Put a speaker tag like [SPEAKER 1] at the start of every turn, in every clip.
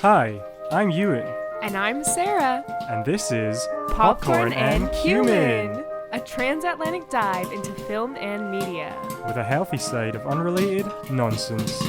[SPEAKER 1] Hi, I'm Euan.
[SPEAKER 2] And I'm Sarah.
[SPEAKER 1] And this is
[SPEAKER 2] Popcorn and Cumin, a transatlantic dive into film and media.
[SPEAKER 1] With a healthy side of unrelated nonsense.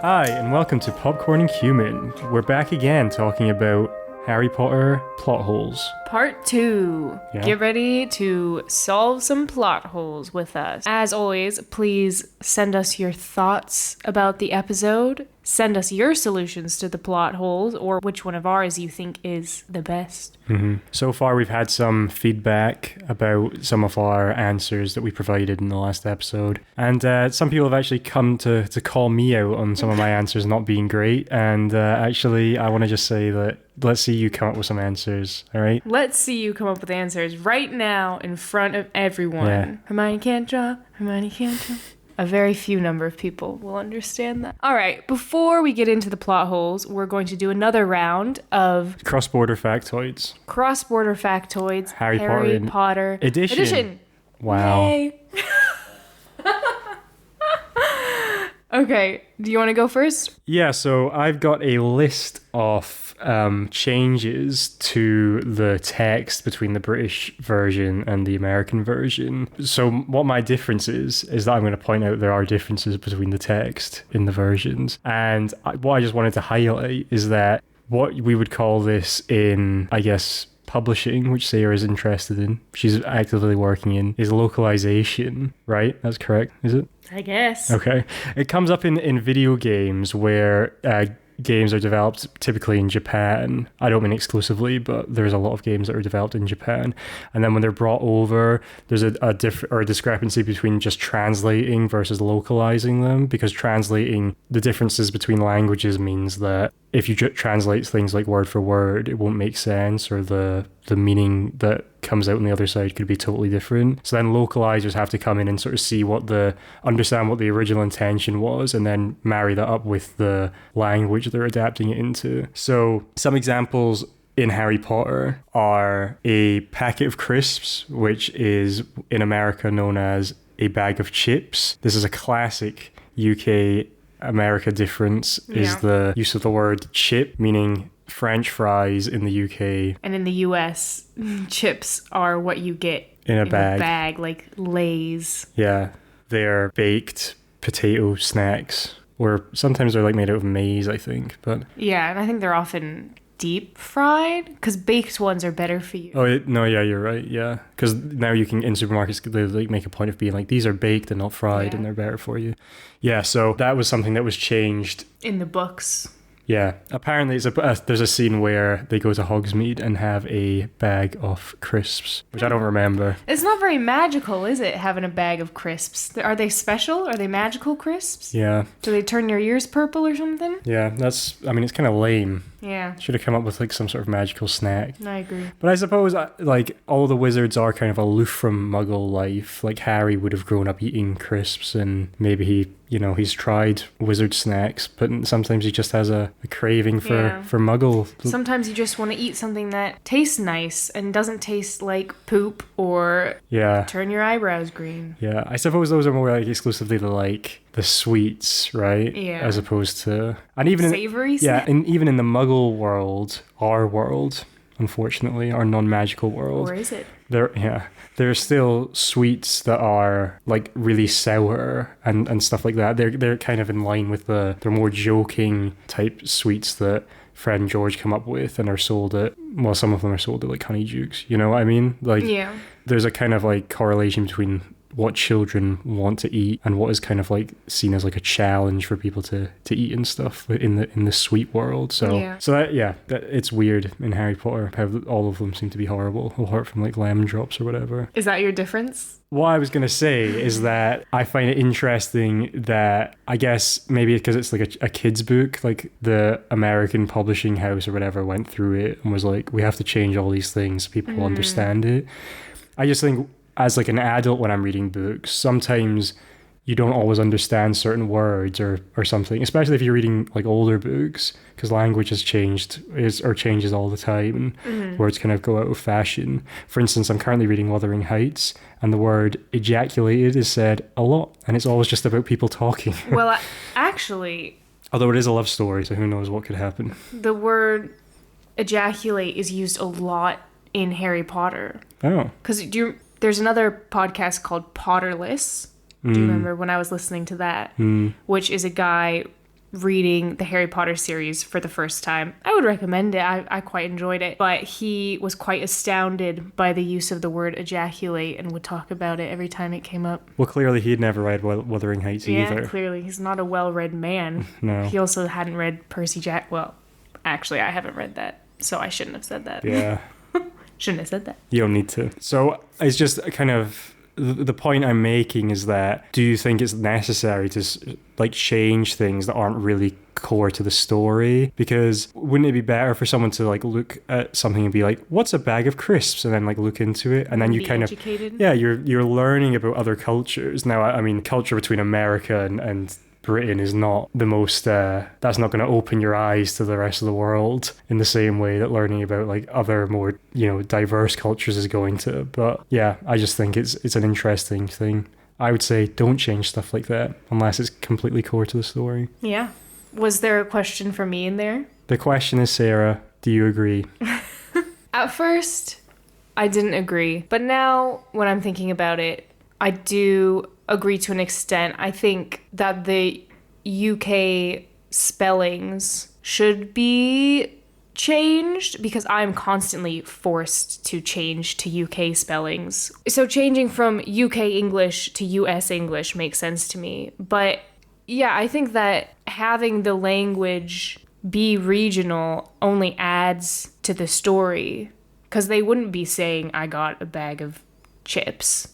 [SPEAKER 1] Hi, and welcome to Popcorn and Cumin. We're back again talking about Harry Potter plot holes.
[SPEAKER 2] Part 2.
[SPEAKER 1] Yeah.
[SPEAKER 2] Get ready to solve some plot holes with us. As always, please send us your thoughts about the episode. Send us your solutions to the plot holes, or which one of ours you think is the best.
[SPEAKER 1] Mm-hmm. So far, we've had some feedback about some of our answers that we provided in the last episode. And some people have actually come to call me out on some of my answers not being great. And actually, I want to just say that let's see you come up with some answers, all right?
[SPEAKER 2] Let's see you come up with answers right now in front of everyone.
[SPEAKER 1] Yeah.
[SPEAKER 2] Hermione can't draw. Hermione can't draw. A very few number of people will understand that. All right, before we get into the plot holes, we're going to do another round of
[SPEAKER 1] Cross-border factoids.
[SPEAKER 2] cross-border factoids.
[SPEAKER 1] Harry
[SPEAKER 2] Potter
[SPEAKER 1] Edition. Wow.
[SPEAKER 2] Yay. Okay, do you want to go first?
[SPEAKER 1] Yeah, so I've got a list of changes to the text between the British version and the American version. So what my difference is that I'm going to point out there are differences between the text in the versions. And what I just wanted to highlight is that what we would call this in, I guess, publishing, which Sarah is interested in, she's actively working in, is localization, right? That's correct, is it?
[SPEAKER 2] I guess.
[SPEAKER 1] Okay. It comes up in video games where games are developed typically in Japan. I don't mean exclusively, but there's a lot of games that are developed in Japan. And then when they're brought over, there's a discrepancy between just translating versus localizing them, because translating the differences between languages means that if you translate things like word for word, it won't make sense, or the meaning that comes out on the other side could be totally different. So then localizers have to come in and sort of understand what the original intention was, and then marry that up with the language they're adapting it into. So some examples in Harry Potter are a packet of crisps, which is in America known as a bag of chips. This is a classic UK America difference, is the use of the word chip, meaning French fries in the UK.
[SPEAKER 2] And in the US, chips are what you get
[SPEAKER 1] in a bag.
[SPEAKER 2] A bag, like Lay's.
[SPEAKER 1] Yeah, they're baked potato snacks, or sometimes they're like made out of maize, I think. But
[SPEAKER 2] yeah, and I think they're often deep fried, because baked ones are better for you.
[SPEAKER 1] Oh no, yeah, you're right. Yeah, because now you can, in supermarkets, they like make a point of being like, these are baked and not fried, and they're better for you. Yeah, so that was something that was changed
[SPEAKER 2] in the books.
[SPEAKER 1] Yeah, apparently there's a scene where they go to Hogsmeade and have a bag of crisps, which I don't remember.
[SPEAKER 2] It's not very magical, is it, having a bag of crisps? Are they special? Are they magical crisps?
[SPEAKER 1] Yeah.
[SPEAKER 2] Do they turn your ears purple or something?
[SPEAKER 1] Yeah, it's kind of lame.
[SPEAKER 2] Yeah.
[SPEAKER 1] Should have come up with like some sort of magical snack.
[SPEAKER 2] I agree.
[SPEAKER 1] But I suppose like all the wizards are kind of aloof from Muggle life. Like Harry would have grown up eating crisps, and maybe he's tried wizard snacks, but sometimes he just has a craving for Muggle.
[SPEAKER 2] Sometimes you just want to eat something that tastes nice and doesn't taste like poop or turn your eyebrows green.
[SPEAKER 1] Yeah, I suppose those are more like exclusively the sweets, right?
[SPEAKER 2] Yeah.
[SPEAKER 1] As opposed to, and even
[SPEAKER 2] savory
[SPEAKER 1] snacks? And even in the Muggle world, our world, unfortunately, our non-magical world.
[SPEAKER 2] Or is it?
[SPEAKER 1] There are still sweets that are like really sour and stuff like that. They're kind of in line with they're more joking type sweets that Fred and George come up with, and are sold at, well, some of them are sold at like Honeydukes. You know what I mean? Like, there's a kind of like correlation between what children want to eat and what is kind of like seen as like a challenge for people to eat and stuff in the sweet world. So it's weird in Harry Potter how all of them seem to be horrible, apart from like lemon drops or whatever.
[SPEAKER 2] Is that your difference?
[SPEAKER 1] What I was going to say is that I find it interesting that, I guess maybe because it's like a kid's book, like the American publishing house or whatever went through it and was like, we have to change all these things so people will understand it. I just think as like an adult, when I'm reading books, sometimes you don't always understand certain words or something, especially if you're reading like older books, because language has changed or changes all the time, and words kind of go out of fashion. For instance, I'm currently reading Wuthering Heights, and the word ejaculated is said a lot, and it's always just about people talking.
[SPEAKER 2] Well, actually...
[SPEAKER 1] Although it is a love story, so who knows what could happen.
[SPEAKER 2] The word ejaculate is used a lot in Harry Potter.
[SPEAKER 1] Oh.
[SPEAKER 2] Because there's another podcast called Potterless. Do you remember when I was listening to that? Which is a guy reading the Harry Potter series for the first time. I would recommend it. I quite enjoyed it. But he was quite astounded by the use of the word ejaculate and would talk about it every time it came up.
[SPEAKER 1] Well, clearly he'd never read Wuthering Heights either.
[SPEAKER 2] Yeah, clearly. He's not a well-read man.
[SPEAKER 1] No.
[SPEAKER 2] He also hadn't read Percy Jackson. Well, actually, I haven't read that, so I shouldn't have said that.
[SPEAKER 1] Yeah.
[SPEAKER 2] Shouldn't have said that.
[SPEAKER 1] You don't need to. So it's just kind of... The point I'm making is that, do you think it's necessary to like change things that aren't really core to the story? Because wouldn't it be better for someone to like look at something and be like, what's a bag of crisps? And then like look into it, and then you kind
[SPEAKER 2] educated.
[SPEAKER 1] of, yeah, you're learning about other cultures. Now, I mean, culture between America and Britain is not the most, that's not going to open your eyes to the rest of the world in the same way that learning about like other more, diverse cultures is going to. But yeah, I just think it's an interesting thing. I would say don't change stuff like that unless it's completely core to the story.
[SPEAKER 2] Yeah. Was there a question for me in there?
[SPEAKER 1] The question is, Sarah, do you agree?
[SPEAKER 2] At first, I didn't agree. But now, when I'm thinking about it, I do agree to an extent. I think that the UK spellings should be changed because I'm constantly forced to change to UK spellings. So changing from UK English to US English makes sense to me. But yeah, I think that having the language be regional only adds to the story, because they wouldn't be saying, I got a bag of chips.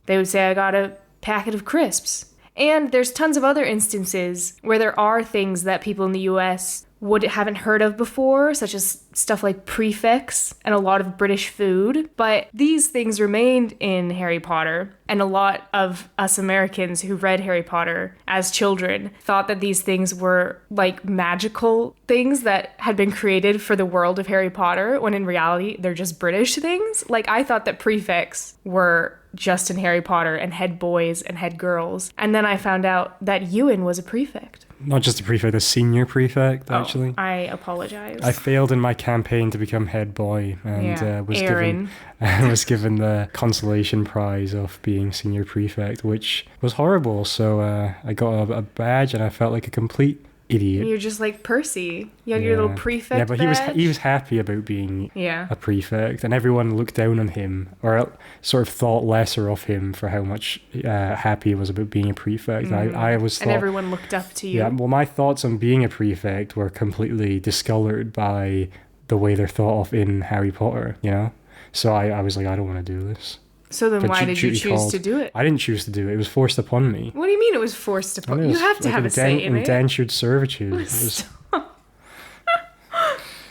[SPEAKER 2] They would say, I got a packet of crisps. And there's tons of other instances where there are things that people in the US haven't heard of before, such as stuff like prefix and a lot of British food. But these things remained in Harry Potter, and a lot of us Americans who read Harry Potter as children thought that these things were like magical things that had been created for the world of Harry Potter, when in reality they're just British things. Like, I thought that prefix were just in Harry Potter and head boys and head girls. And then I found out that Euan was a prefect.
[SPEAKER 1] Not just a prefect, a senior prefect, actually.
[SPEAKER 2] I apologize.
[SPEAKER 1] I failed in my campaign to become head boy and was given the consolation prize of being senior prefect, which was horrible. So I got a badge and I felt like a complete idiot.
[SPEAKER 2] You're just like Percy. You had your little prefect.
[SPEAKER 1] Yeah, but
[SPEAKER 2] badge.
[SPEAKER 1] he was happy about being a prefect, and everyone looked down on him, or sort of thought lesser of him for how much happy he was about being a prefect. I was thought,
[SPEAKER 2] and everyone looked up to you.
[SPEAKER 1] Yeah, well, my thoughts on being a prefect were completely discolored by the way they're thought of in Harry Potter. So I was like, I don't want to do this.
[SPEAKER 2] So then why did you choose to do it?
[SPEAKER 1] I didn't choose to do it. It was forced upon me.
[SPEAKER 2] What do you mean it was forced upon you? You have to have a say in it.
[SPEAKER 1] Indentured servitude.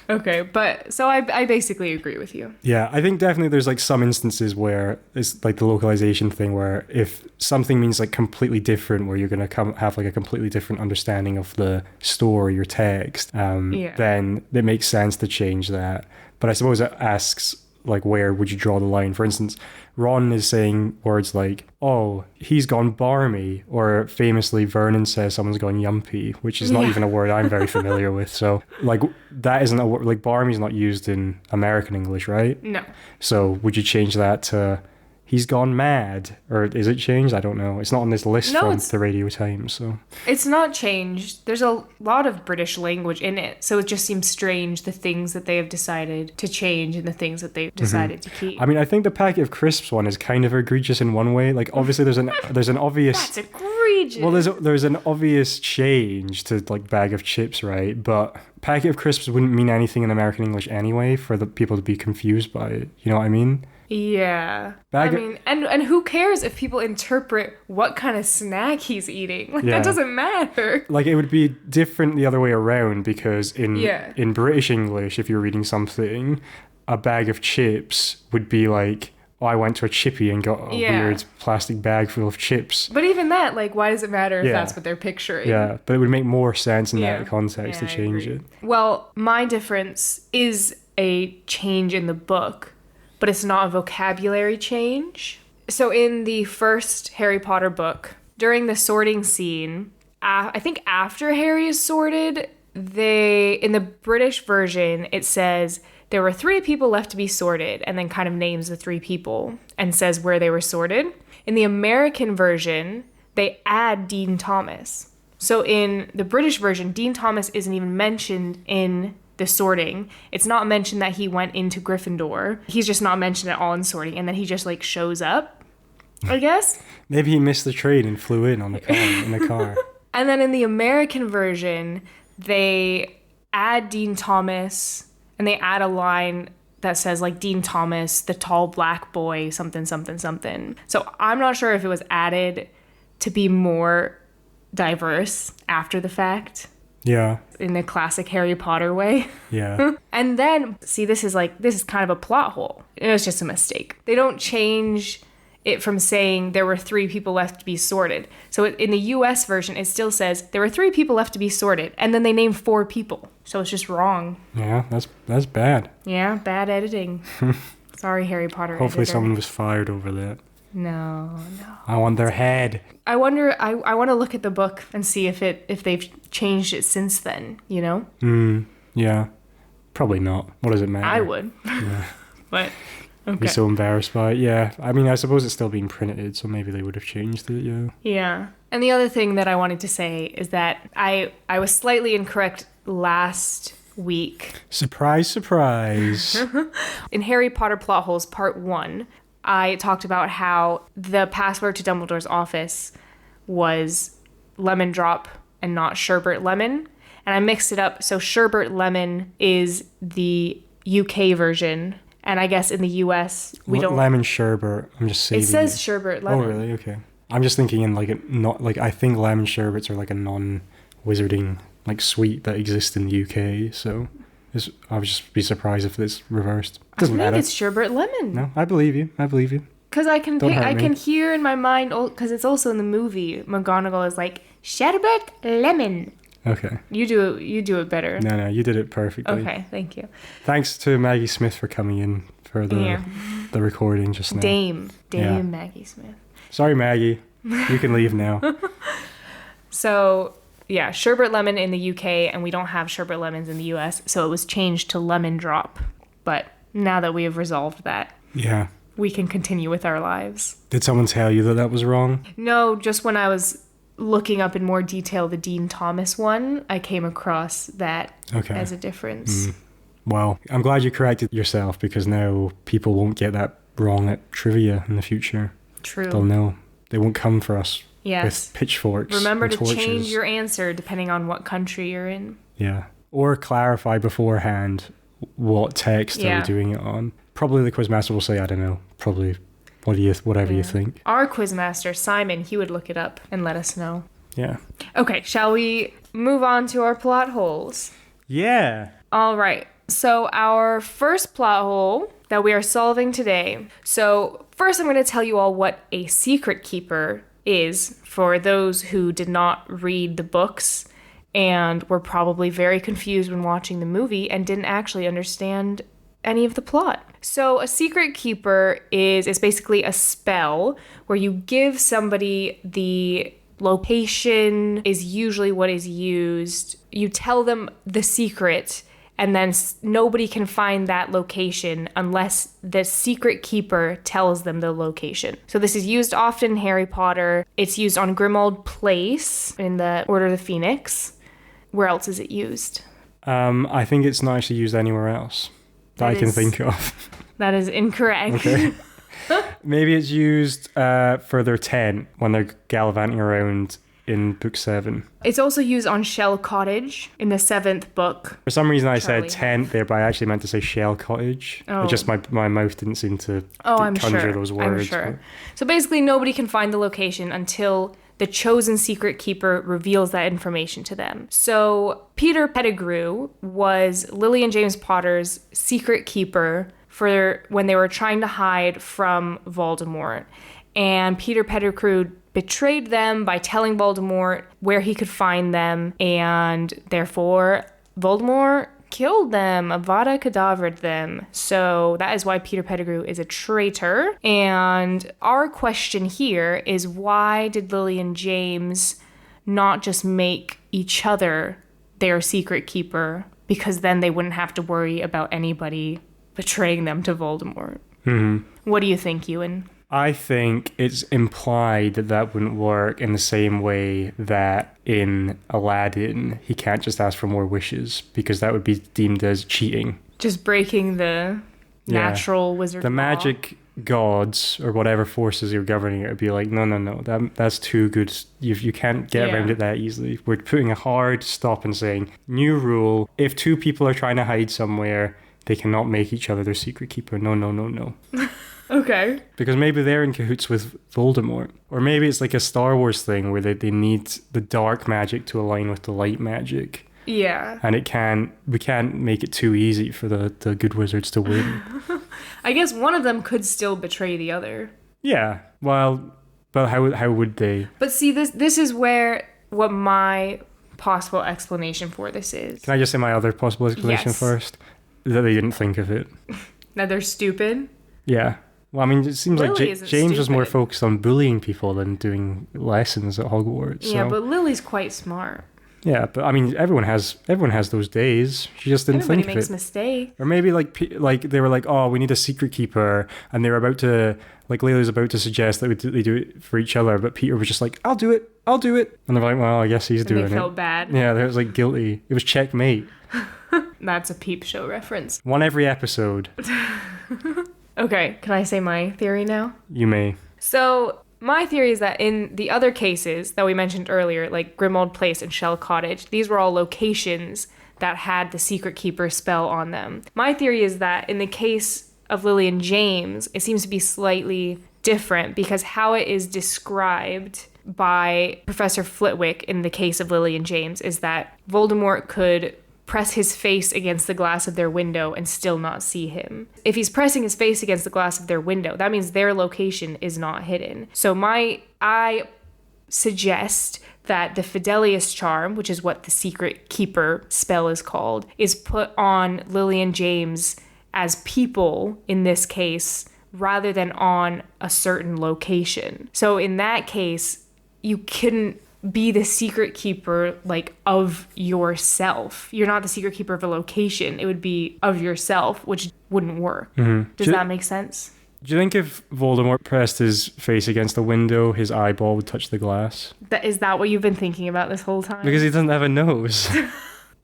[SPEAKER 2] Okay, but so I basically agree with you.
[SPEAKER 1] Yeah, I think definitely there's like some instances where it's like the localization thing, where if something means like completely different, where you're going to have like a completely different understanding of the story or text, then it makes sense to change that. But I suppose it asks, like, where would you draw the line? For instance, Ron is saying words like, oh, he's gone barmy, or famously Vernon says someone's gone yumpy, which is not even a word I'm very familiar with. So like, that isn't a word, like barmy's not used in American English, right?
[SPEAKER 2] No.
[SPEAKER 1] So would you change that to he's gone mad? Or is it changed? I don't know. It's not on this list from the Radio Times. So
[SPEAKER 2] it's not changed. There's a lot of British language in it. So it just seems strange, the things that they have decided to change and the things that they've decided to keep.
[SPEAKER 1] I mean, I think the packet of crisps one is kind of egregious in one way. Like, obviously there's an obvious...
[SPEAKER 2] That's egregious.
[SPEAKER 1] Well, there's an obvious change to like bag of chips, right? But packet of crisps wouldn't mean anything in American English anyway for the people to be confused by it. You know what I mean?
[SPEAKER 2] Yeah. And who cares if people interpret what kind of snack he's eating? Like, that doesn't matter. Like,
[SPEAKER 1] it would be different the other way around, because in British English, if you're reading something, a bag of chips would be like, I went to a chippy and got a weird plastic bag full of chips.
[SPEAKER 2] But even that, like, why does it matter if that's what they're picturing?
[SPEAKER 1] Yeah, but it would make more sense in that context to change it.
[SPEAKER 2] Well, my difference is a change in the book, but it's not a vocabulary change. So in the first Harry Potter book, during the sorting scene, I think after Harry is sorted, in the British version, it says there were 3 people left to be sorted, and then kind of names the 3 people and says where they were sorted. In the American version, they add Dean Thomas. So in the British version, Dean Thomas isn't even mentioned in the sorting. It's not mentioned that he went into Gryffindor. He's just not mentioned at all in sorting, and then he just like shows up, I guess.
[SPEAKER 1] Maybe he missed the train and flew in the car.
[SPEAKER 2] And then in the American version, they add Dean Thomas, and they add a line that says like Dean Thomas, the tall black boy, something, something, something. So I'm not sure if it was added to be more diverse after the fact.
[SPEAKER 1] Yeah.
[SPEAKER 2] In the classic Harry Potter way.
[SPEAKER 1] Yeah.
[SPEAKER 2] And then, see, this is kind of a plot hole. It was just a mistake. They don't change it from saying there were 3 people left to be sorted. So in the US version, it still says there were 3 people left to be sorted, and then they name 4 people. So it's just wrong.
[SPEAKER 1] Yeah, that's bad.
[SPEAKER 2] Yeah, bad editing. Sorry, Harry Potter
[SPEAKER 1] Hopefully
[SPEAKER 2] editor.
[SPEAKER 1] someone was fired over that.
[SPEAKER 2] No.
[SPEAKER 1] I want their head.
[SPEAKER 2] I wonder, I want to look at the book and see if they've changed it since then, you know?
[SPEAKER 1] Yeah. Probably not. What does it matter?
[SPEAKER 2] I would.
[SPEAKER 1] Yeah.
[SPEAKER 2] But, okay.
[SPEAKER 1] I'd be so embarrassed by it. Yeah. I mean, I suppose it's still being printed, so maybe they would have changed it, yeah.
[SPEAKER 2] Yeah. And the other thing that I wanted to say is that I was slightly incorrect last week.
[SPEAKER 1] Surprise, surprise.
[SPEAKER 2] In Harry Potter Plot Holes Part 1, I talked about how the password to Dumbledore's office was lemon drop and not sherbet lemon. And I mixed it up. So sherbet lemon is the UK version. And I guess in the US, we don't...
[SPEAKER 1] Lemon sherbet. I'm just saving
[SPEAKER 2] it. says sherbet lemon.
[SPEAKER 1] Oh, really? Okay. I'm just thinking in I think lemon sherbets are like a non-wizarding sweet that exists in the UK. So I would just be surprised if it's reversed. Doesn't matter.
[SPEAKER 2] I think it's sherbet lemon.
[SPEAKER 1] No, I believe you.
[SPEAKER 2] Because I can hear in my mind, because it's also in the movie, McGonagall is like, sherbet lemon.
[SPEAKER 1] Okay.
[SPEAKER 2] You do it better.
[SPEAKER 1] No, you did it perfectly.
[SPEAKER 2] Okay, thank you.
[SPEAKER 1] Thanks to Maggie Smith for coming in for the recording just now.
[SPEAKER 2] Dame Maggie Smith.
[SPEAKER 1] Sorry, Maggie. You can leave now.
[SPEAKER 2] So, yeah, sherbet lemon in the UK, and we don't have sherbet lemons in the US, so it was changed to lemon drop. But now that we have resolved that,
[SPEAKER 1] yeah,
[SPEAKER 2] we can continue with our lives.
[SPEAKER 1] Did someone tell you that was wrong?
[SPEAKER 2] No, just when I was looking up in more detail the Dean Thomas one, I came across that as a difference.
[SPEAKER 1] Well, I'm glad you corrected yourself, because now people won't get that wrong at trivia in the future.
[SPEAKER 2] True.
[SPEAKER 1] They'll know. They won't come for us
[SPEAKER 2] with
[SPEAKER 1] pitchforks.
[SPEAKER 2] Remember to
[SPEAKER 1] torches.
[SPEAKER 2] Change your answer depending on what country you're in.
[SPEAKER 1] Yeah. Or clarify beforehand what text are we doing it on. Probably the quizmaster will say, I don't know, probably whatever you think.
[SPEAKER 2] Our quizmaster, Simon, he would look it up and let us know.
[SPEAKER 1] Yeah.
[SPEAKER 2] Okay, shall we move on to our plot holes?
[SPEAKER 1] Yeah.
[SPEAKER 2] All right. So our first plot hole that we are solving today. So first I'm going to tell you all what a secret keeper is for those who did not read the books and were probably very confused when watching the movie and didn't actually understand any of the plot. So a secret keeper is basically a spell where you give somebody the location is usually what is used. You tell them the secret, and then nobody can find that location unless the secret keeper tells them the location. So this is used often in Harry Potter. It's used on Grimmauld Place in the Order of the Phoenix. Where else is it used?
[SPEAKER 1] I think it's not actually used anywhere else that I can think of.
[SPEAKER 2] That is incorrect.
[SPEAKER 1] Okay. Maybe it's used for their tent when they're gallivanting around in book 7.
[SPEAKER 2] It's also used on Shell Cottage in the 7th book.
[SPEAKER 1] For some reason I said tent there, but I actually meant to say Shell Cottage.
[SPEAKER 2] Oh.
[SPEAKER 1] It just my mouth didn't seem to conjure those words.
[SPEAKER 2] I'm sure. So basically nobody can find the location until the chosen secret keeper reveals that information to them. So Peter Pettigrew was Lily and James Potter's secret keeper for when they were trying to hide from Voldemort. And Peter Pettigrew betrayed them by telling Voldemort where he could find them, and therefore Voldemort killed them, Avada Kedavra them. So that is why Peter Pettigrew is a traitor. And our question here is, why did Lily and James not just make each other their secret keeper? Because then they wouldn't have to worry about anybody betraying them to Voldemort. What do you think, Euan?
[SPEAKER 1] I think it's implied that that wouldn't work in the same way that in Aladdin, he can't just ask for more wishes, because that would be deemed as cheating.
[SPEAKER 2] Just breaking the natural wizard
[SPEAKER 1] The
[SPEAKER 2] law.
[SPEAKER 1] magic gods, or whatever forces you're governing it, would be like, no, that's too good. You can't get around it that easily. We're putting a hard stop and saying, new rule, if two people are trying to hide somewhere, they cannot make each other their secret keeper. No.
[SPEAKER 2] Okay.
[SPEAKER 1] Because maybe they're in cahoots with Voldemort. Or maybe it's like a Star Wars thing where they need the dark magic to align with the light magic.
[SPEAKER 2] Yeah.
[SPEAKER 1] And we can't make it too easy for the good wizards to win.
[SPEAKER 2] I guess one of them could still betray the other.
[SPEAKER 1] Yeah. Well, but how would they?
[SPEAKER 2] But see, this is what my possible explanation for this is.
[SPEAKER 1] Can I just say my other possible explanation first? That they didn't think of it.
[SPEAKER 2] That they're stupid?
[SPEAKER 1] Yeah. Well, I mean, it seems
[SPEAKER 2] Lily
[SPEAKER 1] like
[SPEAKER 2] isn't
[SPEAKER 1] James was more
[SPEAKER 2] stupid.
[SPEAKER 1] focused on bullying people than doing lessons at Hogwarts.
[SPEAKER 2] Yeah,
[SPEAKER 1] so.
[SPEAKER 2] but Lily's quite smart.
[SPEAKER 1] Yeah, but I mean, everyone has those days. She just didn't
[SPEAKER 2] Everybody
[SPEAKER 1] think of
[SPEAKER 2] makes
[SPEAKER 1] it.
[SPEAKER 2] mistakes.
[SPEAKER 1] Or maybe like they were like, oh, we need a secret keeper, and they were about to, like, Layla was about to suggest that they do it for each other, but Peter was just like, I'll do it, and they're like, well, I guess he's
[SPEAKER 2] And
[SPEAKER 1] doing
[SPEAKER 2] they
[SPEAKER 1] it.
[SPEAKER 2] felt bad.
[SPEAKER 1] Yeah, they was like guilty. It was checkmate.
[SPEAKER 2] That's a Peep Show reference.
[SPEAKER 1] One every episode.
[SPEAKER 2] Okay, can I say my theory now?
[SPEAKER 1] You may.
[SPEAKER 2] So, my theory is that in the other cases that we mentioned earlier, like Grimmauld Place and Shell Cottage, these were all locations that had the Secret Keeper spell on them. My theory is that in the case of Lily and James, it seems to be slightly different because how it is described by Professor Flitwick in the case of Lily and James is that Voldemort could press his face against the glass of their window and still not see him. If he's pressing his face against the glass of their window, that means their location is not hidden. So I suggest that the Fidelius charm, which is what the Secret Keeper spell is called, is put on Lily and James as people in this case rather than on a certain location. So in that case, you couldn't be the secret keeper, like, of yourself. You're not the secret keeper of a location. It would be of yourself, which wouldn't work. Does that make sense?
[SPEAKER 1] Do you think if Voldemort pressed his face against the window, his eyeball would touch the glass?
[SPEAKER 2] Is that what you've been thinking about this whole time?
[SPEAKER 1] Because he doesn't have a nose.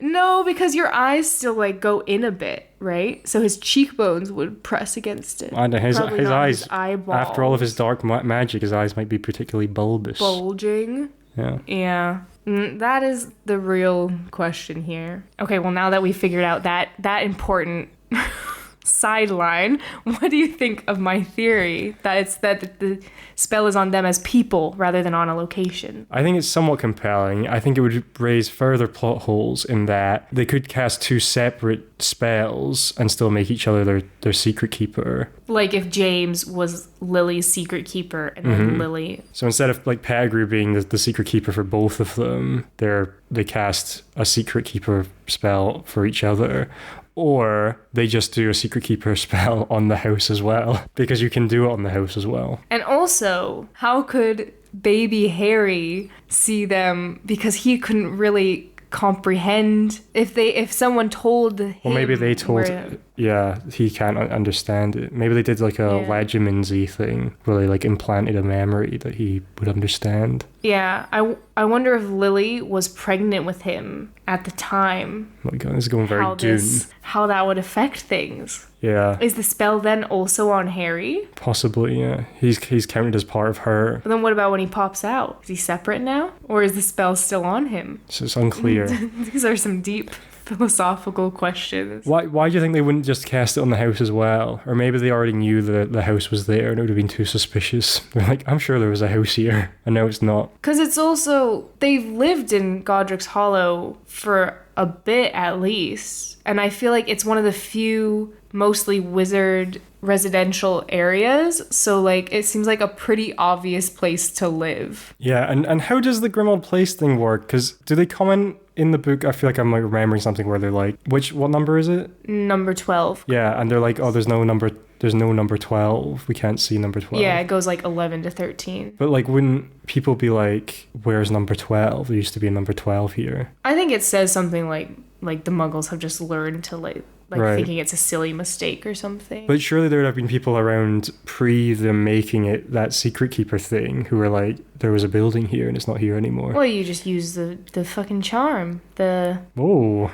[SPEAKER 2] No, because your eyes still, like, go in a bit, right? So his cheekbones would press against it.
[SPEAKER 1] I know, his
[SPEAKER 2] Probably not
[SPEAKER 1] eyes,
[SPEAKER 2] his eyeballs.
[SPEAKER 1] after all of his dark magic, his eyes might be particularly bulbous.
[SPEAKER 2] Bulging.
[SPEAKER 1] Yeah.
[SPEAKER 2] Yeah. That is the real question here. Okay, well, now that we figured out that important sideline, what do you think of my theory that the spell is on them as people rather than on a location?
[SPEAKER 1] I think it's somewhat compelling. I think it would raise further plot holes in that they could cast two separate spells and still make each other their secret keeper.
[SPEAKER 2] Like if James was Lily's secret keeper and then Lily...
[SPEAKER 1] So instead of like Pettigrew being the secret keeper for both of them, they cast a secret keeper spell for each other. Or they just do a secret keeper spell on the house as well, because you can do it on the house as well.
[SPEAKER 2] And also, how could baby Harry see them? Because he couldn't really comprehend if someone told him.
[SPEAKER 1] Well, maybe they told. Yeah, he can't understand it. Maybe they did like a Legimancy thing where they like implanted a memory that he would understand.
[SPEAKER 2] Yeah, I wonder if Lily was pregnant with him at the time.
[SPEAKER 1] Oh my God, this is going very Dune.
[SPEAKER 2] How that would affect things.
[SPEAKER 1] Yeah.
[SPEAKER 2] Is the spell then also on Harry?
[SPEAKER 1] Possibly, yeah. He's counted as part of her.
[SPEAKER 2] But then what about when he pops out? Is he separate now? Or is the spell still on him?
[SPEAKER 1] So it's unclear.
[SPEAKER 2] These are some deep philosophical questions.
[SPEAKER 1] Why do you think they wouldn't just cast it on the house as well? Or maybe they already knew that the house was there and it would have been too suspicious. They're like, I'm sure there was a house here, and now it's not.
[SPEAKER 2] Because it's also, they've lived in Godric's Hollow for a bit at least. And I feel like it's one of the few mostly wizard residential areas. So like it seems like a pretty obvious place to live.
[SPEAKER 1] Yeah, and how does the Grimmauld Place thing work? Because do they comment in the book? I feel like I'm like remembering something where they're like, what number is it?
[SPEAKER 2] Number 12.
[SPEAKER 1] Yeah, and they're like, oh, there's no number 12. We can't see number 12.
[SPEAKER 2] Yeah, it goes like 11 to 13.
[SPEAKER 1] But like, wouldn't people be like, where's number 12? There used to be a number 12 here.
[SPEAKER 2] I think it says something like the Muggles have just learned to like
[SPEAKER 1] Right.
[SPEAKER 2] thinking it's a silly mistake or something.
[SPEAKER 1] But surely there would have been people around pre them making it that secret keeper thing who were like, there was a building here and it's not here anymore.
[SPEAKER 2] Well, you just use the fucking charm, the
[SPEAKER 1] Oh,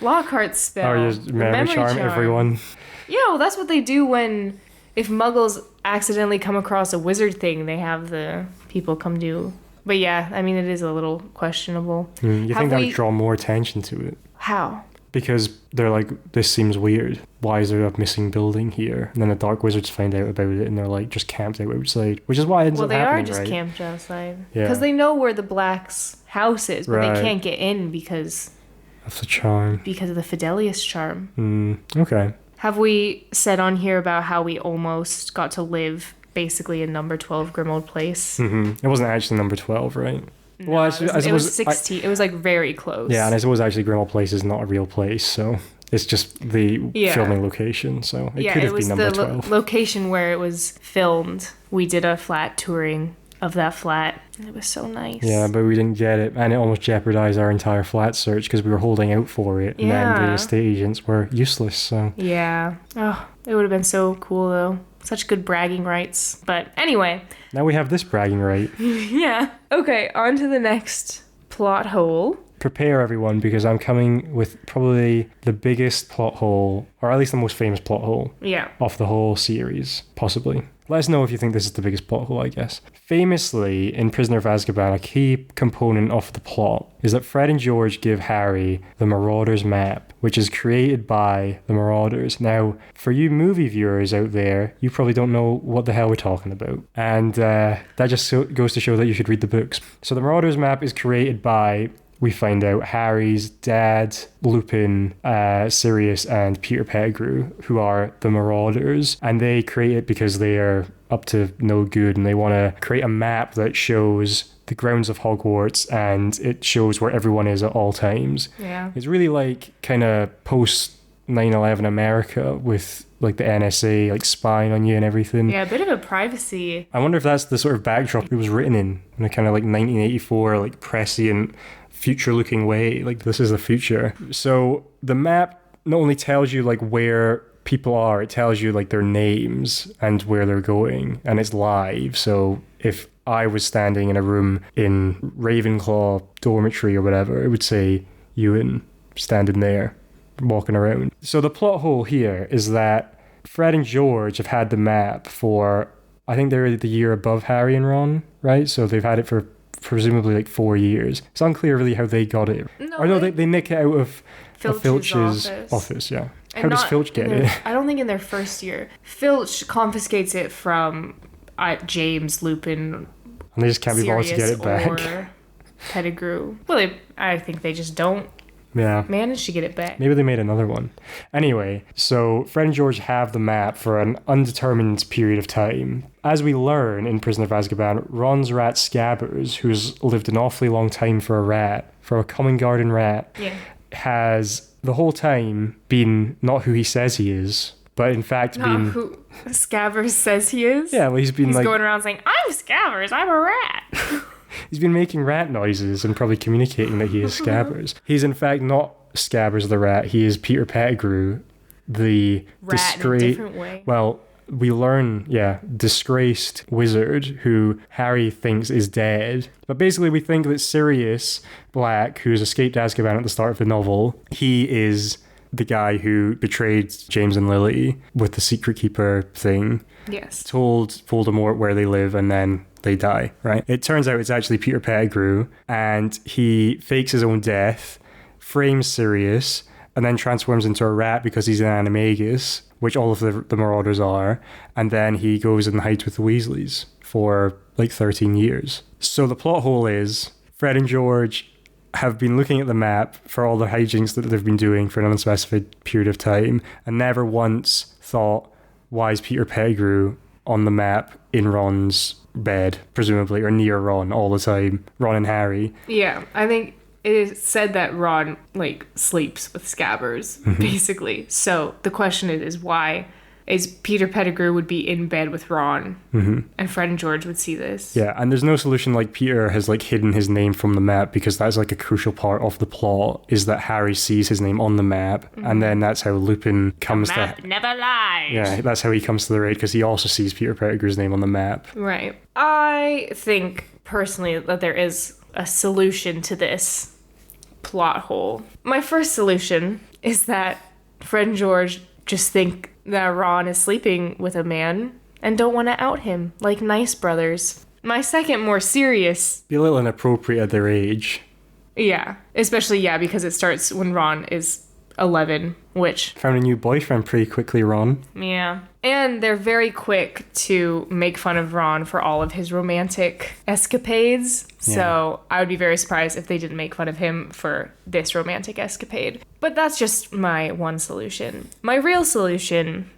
[SPEAKER 2] Lockhart spell.
[SPEAKER 1] or just
[SPEAKER 2] the
[SPEAKER 1] memory charm everyone.
[SPEAKER 2] Yeah, well, that's what they do if Muggles accidentally come across a wizard thing, they have the people come do. But yeah, I mean, it is a little questionable.
[SPEAKER 1] You think that would draw more attention to it?
[SPEAKER 2] How?
[SPEAKER 1] Because they're like, this seems weird. Why is there a missing building here? And then the Dark Wizards find out about it and they're like just camped out outside, which is why it ends up happening,
[SPEAKER 2] Well, they are just camped outside.
[SPEAKER 1] Yeah.
[SPEAKER 2] Because they know where the Black's house is, but
[SPEAKER 1] Right.
[SPEAKER 2] they can't get in because
[SPEAKER 1] That's the charm.
[SPEAKER 2] of the Fidelius charm.
[SPEAKER 1] Okay.
[SPEAKER 2] Have we said on here about how we almost got to live basically in number 12 Grimmauld Place?
[SPEAKER 1] It wasn't actually number 12, right?
[SPEAKER 2] No,
[SPEAKER 1] Well, I
[SPEAKER 2] it
[SPEAKER 1] suppose
[SPEAKER 2] was 16. It was like very close.
[SPEAKER 1] Yeah, and I suppose actually Grimmauld Place is not a real place, so it's just the filming location, so it could have been number 12.
[SPEAKER 2] It was the location where it was filmed. We did a flat touring of that flat, and it was so nice.
[SPEAKER 1] Yeah, but we didn't get it, and it almost jeopardized our entire flat search because we were holding out for it, and then the estate agents were useless, so...
[SPEAKER 2] Yeah. Oh, it would have been so cool, though. Such good bragging rights. But anyway.
[SPEAKER 1] Now we have this bragging right.
[SPEAKER 2] Yeah. Okay, on to the next plot hole.
[SPEAKER 1] Prepare everyone, because I'm coming with probably the biggest plot hole, or at least the most famous plot hole of the whole series, possibly. Let us know if you think this is the biggest plot hole, I guess. Famously, in Prisoner of Azkaban, a key component of the plot is that Fred and George give Harry the Marauders map, which is created by the Marauders. Now, for you movie viewers out there, you probably don't know what the hell we're talking about. And that just goes to show that you should read the books. So the Marauders map is created by... We find out Harry's dad, Lupin, Sirius, and Peter Pettigrew, who are the Marauders. And they create it because they are up to no good and they want to create a map that shows the grounds of Hogwarts and it shows where everyone is at all times.
[SPEAKER 2] Yeah.
[SPEAKER 1] It's really like kind of post 9/11 America with like the NSA like spying on you and everything.
[SPEAKER 2] Yeah, a bit of a privacy.
[SPEAKER 1] I wonder if that's the sort of backdrop it was written in a kind of like 1984, like prescient, future-looking way. Like, this is the future. So the map not only tells you like where people are, it tells you like their names and where they're going, and it's live. So if I was standing in a room in Ravenclaw dormitory or whatever, it would say Euan standing there walking around. So the plot hole here is that Fred and George have had the map for, I think they're the year above Harry and Ron, right? So they've had it for presumably like 4 years. It's unclear really how they got it. They nick it out of Filch's office, yeah. How does Filch get it?
[SPEAKER 2] I don't think in their first year. Filch confiscates it from James, Lupin,
[SPEAKER 1] and they just can't be bothered to get it back.
[SPEAKER 2] Or Pettigrew. Well, I think they just don't manage to get it back.
[SPEAKER 1] Maybe they made another one. Anyway, so Fred and George have the map for an undetermined period of time. As we learn in Prisoner of Azkaban, Ron's rat Scabbers, who's lived an awfully long time for a rat, for a common garden rat, has the whole time been not who he says he is, but in fact been...
[SPEAKER 2] who Scabbers says he is?
[SPEAKER 1] Yeah, well, he's going
[SPEAKER 2] around saying, I'm Scabbers, I'm a rat.
[SPEAKER 1] He's been making rat noises and probably communicating that he is Scabbers. He's in fact not Scabbers the rat. He is Peter Pettigrew, the
[SPEAKER 2] rat in a different way.
[SPEAKER 1] Well, we learn, disgraced wizard who Harry thinks is dead. But basically we think that Sirius Black, who's escaped Azkaban at the start of the novel, he is the guy who betrayed James and Lily with the secret keeper thing.
[SPEAKER 2] Yes.
[SPEAKER 1] Told Voldemort where they live and then they die, right? It turns out it's actually Peter Pettigrew, and he fakes his own death, frames Sirius, and then transforms into a rat because he's an animagus, which all of the Marauders are, and then he goes and hides with the Weasleys for like 13 years. So the plot hole is Fred and George have been looking at the map for all the hijinks that they've been doing for an unspecified period of time and never once thought, why is Peter Pettigrew on the map in Ron's bed, presumably, or near Ron all the time? Ron and Harry.
[SPEAKER 2] Yeah, I think it is said that Ron, like, sleeps with Scabbers, basically. So the question is why is Peter Pettigrew would be in bed with Ron, and Fred and George would see this.
[SPEAKER 1] Yeah, and there's no solution like Peter has like hidden his name from the map, because that's like a crucial part of the plot, is that Harry sees his name on the map, and then that's how Lupin comes
[SPEAKER 2] The map never lies.
[SPEAKER 1] Yeah, that's how he comes to the raid, because he also sees Peter Pettigrew's name on the map.
[SPEAKER 2] Right. I think, personally, that there is a solution to this plot hole. My first solution is that Fred and George just think that Ron is sleeping with a man and don't want to out him, like nice brothers. My second, more serious...
[SPEAKER 1] Be a little inappropriate at their age.
[SPEAKER 2] Yeah. Especially, because it starts when Ron is 11, which...
[SPEAKER 1] Found a new boyfriend pretty quickly, Ron.
[SPEAKER 2] Yeah. And they're very quick to make fun of Ron for all of his romantic escapades. Yeah. So I would be very surprised if they didn't make fun of him for this romantic escapade. But that's just my one solution. My real solution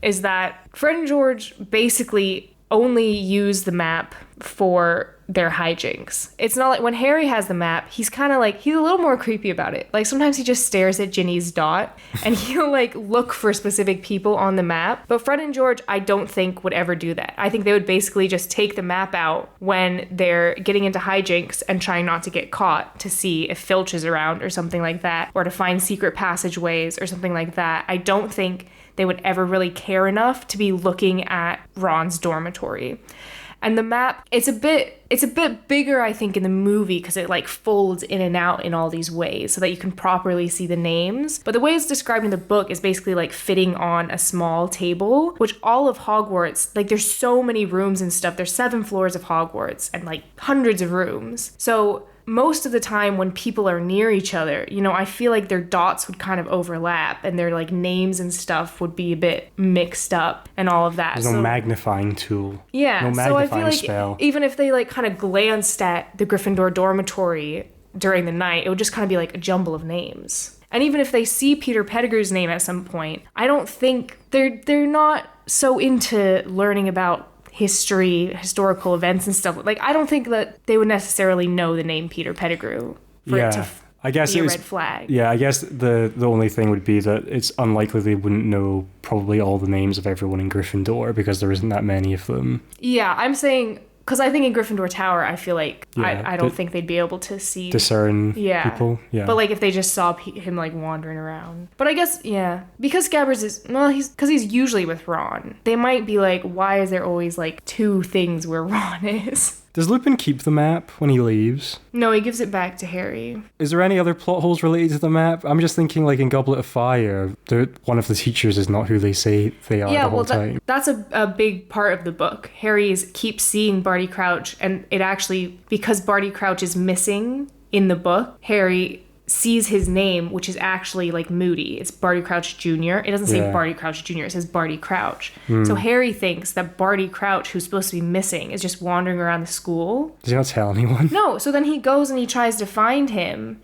[SPEAKER 2] is that Fred and George basically only use the map for their hijinks. It's not like when Harry has the map, he's kind of like, he's a little more creepy about it. Like sometimes he just stares at Ginny's dot and he'll like look for specific people on the map. But Fred and George, I don't think would ever do that. I think they would basically just take the map out when they're getting into hijinks and trying not to get caught, to see if Filch is around or something like that, or to find secret passageways or something like that. I don't think they would ever really care enough to be looking at Ron's dormitory. And the map, it's a bit bigger, I think, in the movie, because it like folds in and out in all these ways so that you can properly see the names. But the way it's described in the book is basically like fitting on a small table, which all of Hogwarts, like there's so many rooms and stuff. There's 7 floors of Hogwarts and like hundreds of rooms. So most of the time when people are near each other, I feel like their dots would kind of overlap and their like names and stuff would be a bit mixed up and all of that.
[SPEAKER 1] There's no magnifying tool.
[SPEAKER 2] Yeah.
[SPEAKER 1] No magnifying
[SPEAKER 2] so I feel like
[SPEAKER 1] spell.
[SPEAKER 2] Even if they like kind of glanced at the Gryffindor dormitory during the night, it would just kind of be like a jumble of names. And even if they see Peter Pettigrew's name at some point, I don't think they're not so into learning about historical events and stuff. Like, I don't think that they would necessarily know the name Peter Pettigrew for it to
[SPEAKER 1] I guess
[SPEAKER 2] be a red flag.
[SPEAKER 1] Yeah, I guess the only thing would be that it's unlikely they wouldn't know probably all the names of everyone in Gryffindor, because there isn't that many of them.
[SPEAKER 2] Yeah, I'm saying... Because I think in Gryffindor Tower, I feel like I don't think they'd be able to discern people. Yeah. But like if they just saw him like wandering around. But I guess, because Scabbers he's usually with Ron. They might be like, why is there always like 2 things where Ron is?
[SPEAKER 1] Does Lupin keep the map when he leaves?
[SPEAKER 2] No, he gives it back to Harry.
[SPEAKER 1] Is there any other plot holes related to the map? I'm just thinking like in Goblet of Fire, one of the teachers is not who they say they are the whole time.
[SPEAKER 2] That's a big part of the book. Harry keeps seeing Barty Crouch, and it actually, because Barty Crouch is missing in the book, Harry sees his name, which is actually like Moody. It's Barty Crouch Jr. It doesn't say Barty Crouch Jr. It says Barty Crouch. So Harry thinks that Barty Crouch, who's supposed to be missing, is just wandering around the school.
[SPEAKER 1] Does he not tell anyone?
[SPEAKER 2] No. So then he goes and he tries to find him.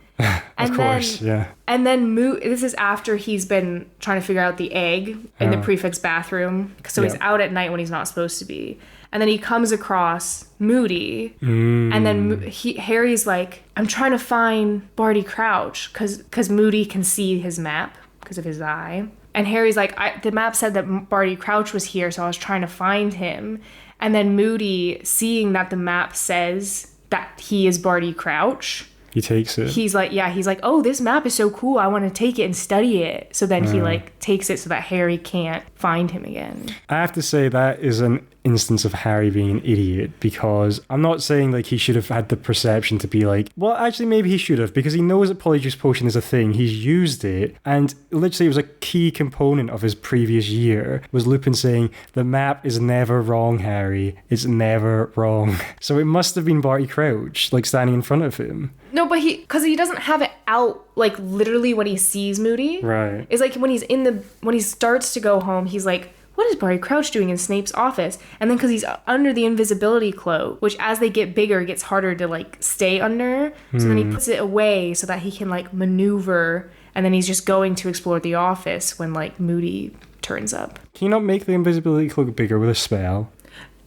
[SPEAKER 1] Of course, yeah.
[SPEAKER 2] And then this is after he's been trying to figure out the egg in the prefect's bathroom. So he's out at night when he's not supposed to be. And then he comes across Moody, and then Harry's like, I'm trying to find Barty Crouch, because Moody can see his map because of his eye. And Harry's like, the map said that Barty Crouch was here, so I was trying to find him. And then Moody, seeing that the map says that he is Barty Crouch,
[SPEAKER 1] he takes it.
[SPEAKER 2] He's like, oh, this map is so cool. I want to take it and study it. So then he like takes it so that Harry can't find him again.
[SPEAKER 1] I have to say that is an instance of Harry being an idiot, because I'm not saying like he should have had the perception to be like, well, actually maybe he should have, because he knows that Polyjuice Potion is a thing. He's used it, and literally it was a key component of his previous year was Lupin saying, the map is never wrong, Harry. It's never wrong. So it must have been Barty Crouch, like standing in front of him.
[SPEAKER 2] No, but because he doesn't have it out like literally when he sees Moody.
[SPEAKER 1] Right.
[SPEAKER 2] It's like when he starts to go home, he's like, what is Barty Crouch doing in Snape's office? And then because he's under the invisibility cloak, which as they get bigger, it gets harder to like stay under. So then he puts it away so that he can like maneuver. And then he's just going to explore the office when like Moody turns up.
[SPEAKER 1] Can you not make the invisibility cloak bigger with a spell?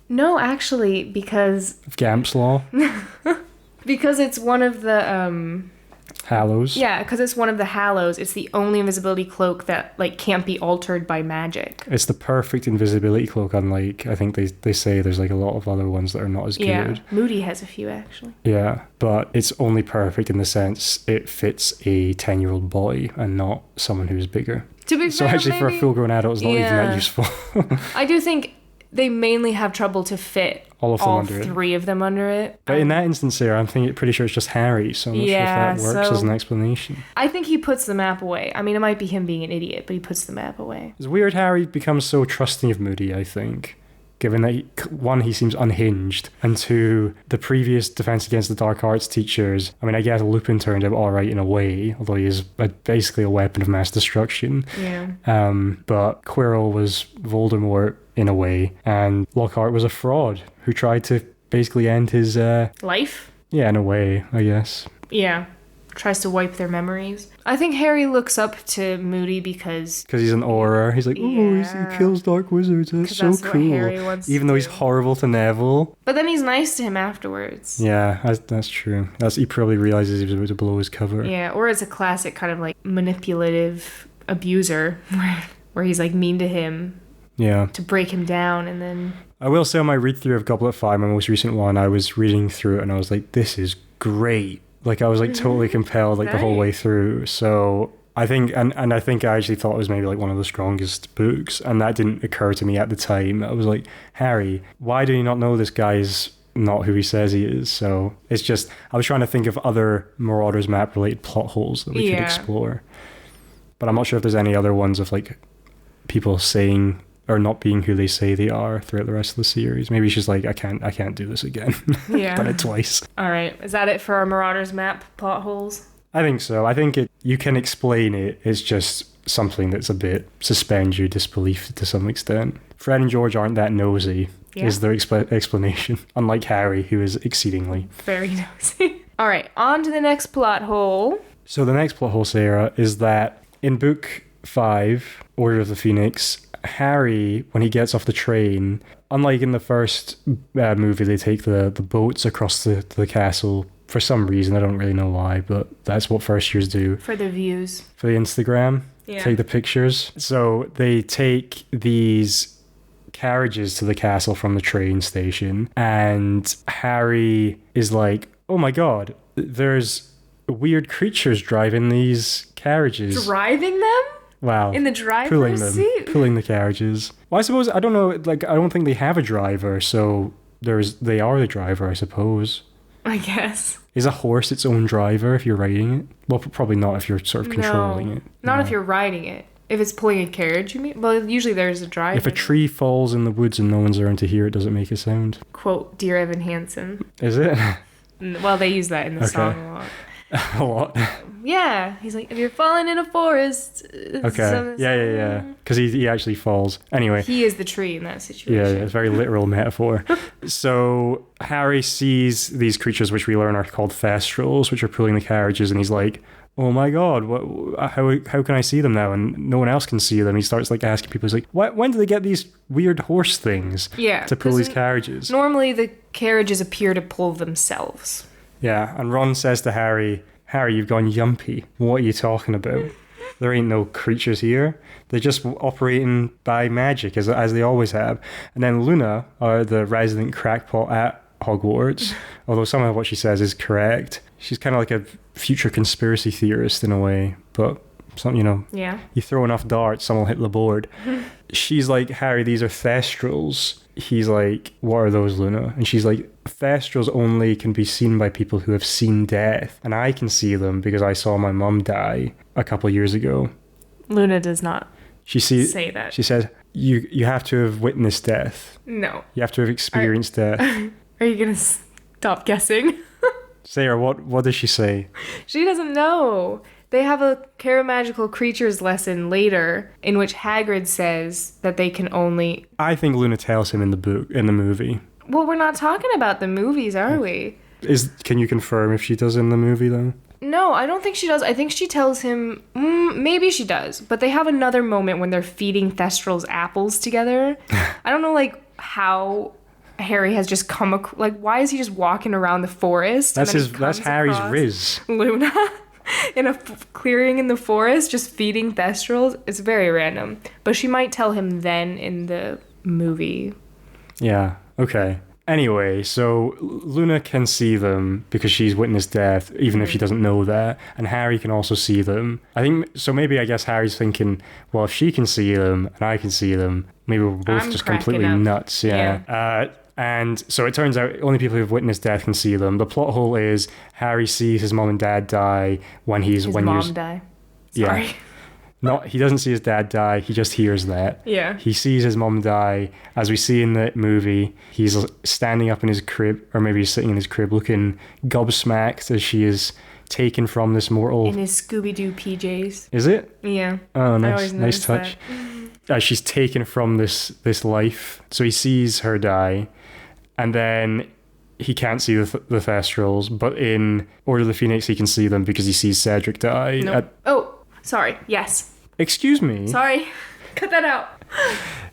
[SPEAKER 2] No, actually, because...
[SPEAKER 1] Of Gamp's Law?
[SPEAKER 2] Because it's one of the...
[SPEAKER 1] Hallows?
[SPEAKER 2] Yeah, because it's one of the Hallows. It's the only invisibility cloak that like can't be altered by magic.
[SPEAKER 1] It's the perfect invisibility cloak, unlike, I think they say there's like a lot of other ones that are not as good.
[SPEAKER 2] Yeah, Moody has a few, actually.
[SPEAKER 1] Yeah, but it's only perfect in the sense it fits a 10-year-old boy and not someone who's bigger.
[SPEAKER 2] To be
[SPEAKER 1] So
[SPEAKER 2] fair,
[SPEAKER 1] actually for a full-grown adult, it's not even that useful.
[SPEAKER 2] I do think they mainly have trouble to fit all three of them under it.
[SPEAKER 1] But in that instance there, I'm pretty sure it's just Harry, so I'm not sure if that works as an explanation.
[SPEAKER 2] I think he puts the map away. I mean, it might be him being an idiot, but he puts the map away.
[SPEAKER 1] It's weird Harry becomes so trusting of Moody, I think. Given that, one, he seems unhinged, and two, the previous Defense Against the Dark Arts teachers, I mean, I guess Lupin turned out alright in a way, although he is basically a weapon of mass destruction.
[SPEAKER 2] Yeah.
[SPEAKER 1] But Quirrell was Voldemort in a way, and Lockhart was a fraud who tried to basically end his...
[SPEAKER 2] life?
[SPEAKER 1] Yeah, in a way, I guess.
[SPEAKER 2] Yeah. Tries to wipe their memories. I think Harry looks up to Moody because
[SPEAKER 1] he's an Auror. He's like, he kills dark wizards. That's so cool. Even though he's horrible to Neville.
[SPEAKER 2] But then he's nice to him afterwards.
[SPEAKER 1] Yeah, that's true. He probably realizes he was about to blow his cover.
[SPEAKER 2] Yeah, or it's a classic kind of like manipulative abuser where he's like mean to him.
[SPEAKER 1] Yeah.
[SPEAKER 2] To break him down, and then...
[SPEAKER 1] I will say on my read through of Goblet of Fire, my most recent one, I was reading through it and I was like, this is great. Like, I was like totally compelled like the whole way through. So I think, and I think I actually thought it was maybe like one of the strongest books, and that didn't occur to me at the time. I was like, Harry, why do you not know this guy's not who he says he is? So it's just, I was trying to think of other Marauders map related plot holes that we could explore. But I'm not sure if there's any other ones of like people saying or not being who they say they are throughout the rest of the series. Maybe it's just like, I can't do this again.
[SPEAKER 2] Yeah.
[SPEAKER 1] Done it twice.
[SPEAKER 2] All right. Is that it for our Marauders map plot holes?
[SPEAKER 1] I think so. I think you can explain it. It's just something that's a bit suspend your disbelief to some extent. Fred and George aren't that nosy, is their explanation. Unlike Harry, who is exceedingly.
[SPEAKER 2] Very nosy. All right. On to the next plot hole.
[SPEAKER 1] So the next plot hole, Sarah, is that in book 5, Order of the Phoenix, Harry, when he gets off the train, unlike in the first movie, they take the boats across the castle for some reason. I don't really know why, but that's what first years do.
[SPEAKER 2] For the views.
[SPEAKER 1] For the Instagram. Yeah. Take the pictures. So they take these carriages to the castle from the train station, and Harry is like, oh my god, there's weird creatures driving these carriages.
[SPEAKER 2] Driving them?
[SPEAKER 1] Wow.
[SPEAKER 2] In the driver's seat?
[SPEAKER 1] Pulling the carriages. Well, I suppose, I don't know, like, I don't think they have a driver, so they are the driver, I suppose.
[SPEAKER 2] I guess.
[SPEAKER 1] Is a horse its own driver if you're riding it? Well, probably not if you're sort of controlling it.
[SPEAKER 2] Not if you're riding it. If it's pulling a carriage, you mean? Well, usually there's a driver.
[SPEAKER 1] If a tree falls in the woods and no one's around to hear it, does it make a sound?
[SPEAKER 2] Quote, Dear Evan Hansen.
[SPEAKER 1] Is it?
[SPEAKER 2] Well, they use that in the song a lot.
[SPEAKER 1] A lot?
[SPEAKER 2] Yeah. He's like, if you're falling in a forest.
[SPEAKER 1] Okay. Yeah. Because he actually falls. Anyway.
[SPEAKER 2] He is the tree in that situation.
[SPEAKER 1] Yeah, it's a very literal metaphor. So Harry sees these creatures, which we learn are called thestrals, which are pulling the carriages, and he's like, oh my god, how can I see them now? And no one else can see them. He starts like asking people, he's like, when do they get these weird horse things to pull these carriages?
[SPEAKER 2] Normally the carriages appear to pull themselves.
[SPEAKER 1] Yeah, and Ron says to Harry, you've gone yumpy. What are you talking about? There ain't no creatures here. They're just operating by magic, as they always have. And then Luna, the resident crackpot at Hogwarts, although some of what she says is correct, she's kind of like a future conspiracy theorist in a way, but some, you throw enough darts, someone will hit the board. She's like, Harry, these are thestrals. He's like, what are those, Luna? And she's like, thestrals only can be seen by people who have seen death, and I can see them because I saw my mum die a couple of years ago.
[SPEAKER 2] Luna does not say that.
[SPEAKER 1] She says, you have to have witnessed death.
[SPEAKER 2] No.
[SPEAKER 1] You have to have experienced death.
[SPEAKER 2] Are you going to stop guessing?
[SPEAKER 1] Sarah, what does she say?
[SPEAKER 2] She doesn't know. They have a Magical Creatures lesson later in which Hagrid says that they can only...
[SPEAKER 1] I think Luna tells him in the movie.
[SPEAKER 2] Well, we're not talking about the movies, are we?
[SPEAKER 1] Can you confirm if she does in the movie, though?
[SPEAKER 2] No, I don't think she does. I think she tells him... maybe she does. But they have another moment when they're feeding Thestrals apples together. I don't know, like, how... Harry has just come... Like, why is he just walking around the forest?
[SPEAKER 1] That's Harry's riz.
[SPEAKER 2] Luna in a clearing in the forest, just feeding Thestrals. It's very random. But she might tell him then in the movie.
[SPEAKER 1] Yeah, okay. Anyway, so Luna can see them because she's witnessed death, even if she doesn't know that, and Harry can also see them. I guess Harry's thinking, well, if she can see them and I can see them, maybe we're both just completely nuts. Yeah. And so it turns out only people who've witnessed death can see them. The plot hole is Harry sees his mom and dad die when
[SPEAKER 2] his mom die. Sorry.
[SPEAKER 1] Yeah. He doesn't see his dad die, he just hears that.
[SPEAKER 2] Yeah.
[SPEAKER 1] He sees his mom die. As we see in the movie, he's standing up in his crib, or maybe he's sitting in his crib looking gobsmacked as she is taken from this mortal...
[SPEAKER 2] In his Scooby-Doo PJs.
[SPEAKER 1] Is it?
[SPEAKER 2] Yeah.
[SPEAKER 1] Oh, nice touch. She's taken from this life. So he sees her die, and then he can't see the Thestrals, but in Order of the Phoenix he can see them because he sees Cedric die.
[SPEAKER 2] Nope. Sorry. Yes.
[SPEAKER 1] Excuse me.
[SPEAKER 2] Sorry. Cut that out.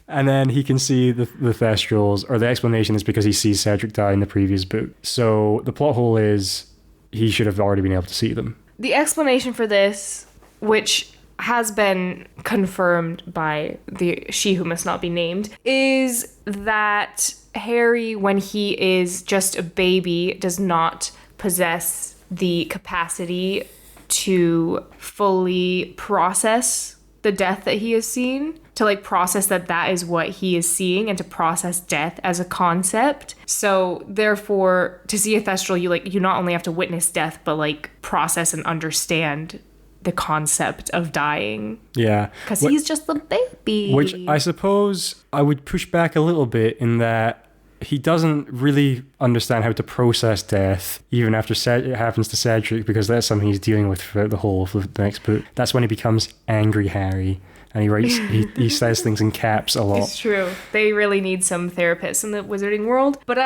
[SPEAKER 1] And then he can see the Thestrals, or the explanation is because he sees Cedric die in the previous book. So the plot hole is he should have already been able to see them. The
[SPEAKER 2] explanation for this, which has been confirmed by the She Who Must Not Be Named, is that Harry, when he is just a baby, does not possess the capacity to fully process the death that he has seen, to like process that is what he is seeing, and to process death as a concept. So therefore, to see a Thestral, you not only have to witness death, but like process and understand the concept of dying.
[SPEAKER 1] Yeah.
[SPEAKER 2] Because he's just a baby.
[SPEAKER 1] Which I suppose I would push back a little bit in that he doesn't really understand how to process death, even after it happens to Cedric, because that's something he's dealing with throughout the whole of the next book. That's when he becomes Angry Harry. And he says things in caps a lot.
[SPEAKER 2] It's true. They really need some therapists in the wizarding world. But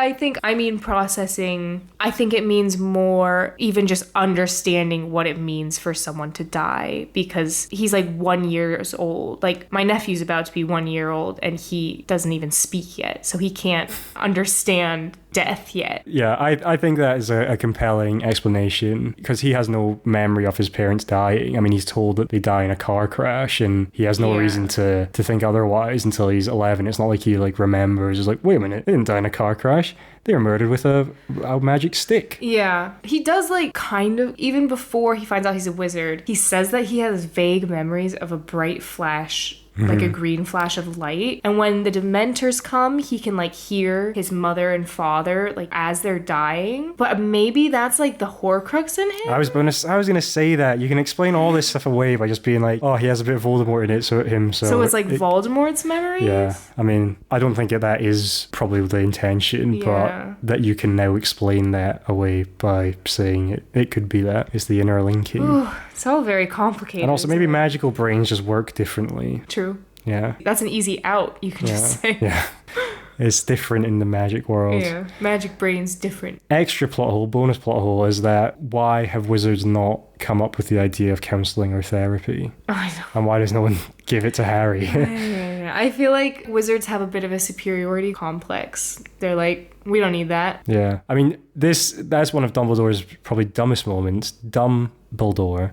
[SPEAKER 2] processing, I think it means more even just understanding what it means for someone to die. Because he's like 1 year old. Like, my nephew's about to be 1 year old and he doesn't even speak yet. So he can't understand death yet.
[SPEAKER 1] Yeah, I think that is a compelling explanation, because he has no memory of his parents dying. I mean, he's told that they die in a car crash, and he has no reason to think otherwise until he's 11. It's not like he remembers. It's like, wait a minute, they didn't die in a car crash. They were murdered with a magic stick.
[SPEAKER 2] Yeah. He does kind of, even before he finds out he's a wizard, he says that he has vague memories of a bright flash, like a green flash of light. And when the Dementors come, he can hear his mother and father as they're dying. But maybe that's the Horcrux in him?
[SPEAKER 1] I was gonna say that. You can explain all this stuff away by just being oh, he has a bit of Voldemort in it, so it's
[SPEAKER 2] Voldemort's memories?
[SPEAKER 1] Yeah. I mean, I don't think that is probably the intention, but that you can now explain that away by saying it could be that. It's the inner linking.
[SPEAKER 2] Ooh, it's all very complicated.
[SPEAKER 1] And also maybe magical brains just work differently.
[SPEAKER 2] True.
[SPEAKER 1] Yeah.
[SPEAKER 2] That's an easy out, you can just say.
[SPEAKER 1] Yeah. It's different in the magic world.
[SPEAKER 2] Yeah. Magic brain's different.
[SPEAKER 1] Extra plot hole, bonus plot hole, is that why have wizards not come up with the idea of counselling or therapy?
[SPEAKER 2] I know.
[SPEAKER 1] And why does no one give it to Harry?
[SPEAKER 2] Yeah. I feel like wizards have a bit of a superiority complex. They're we don't need that.
[SPEAKER 1] Yeah. I mean, that's one of Dumbledore's probably dumbest moments. Dumbledore,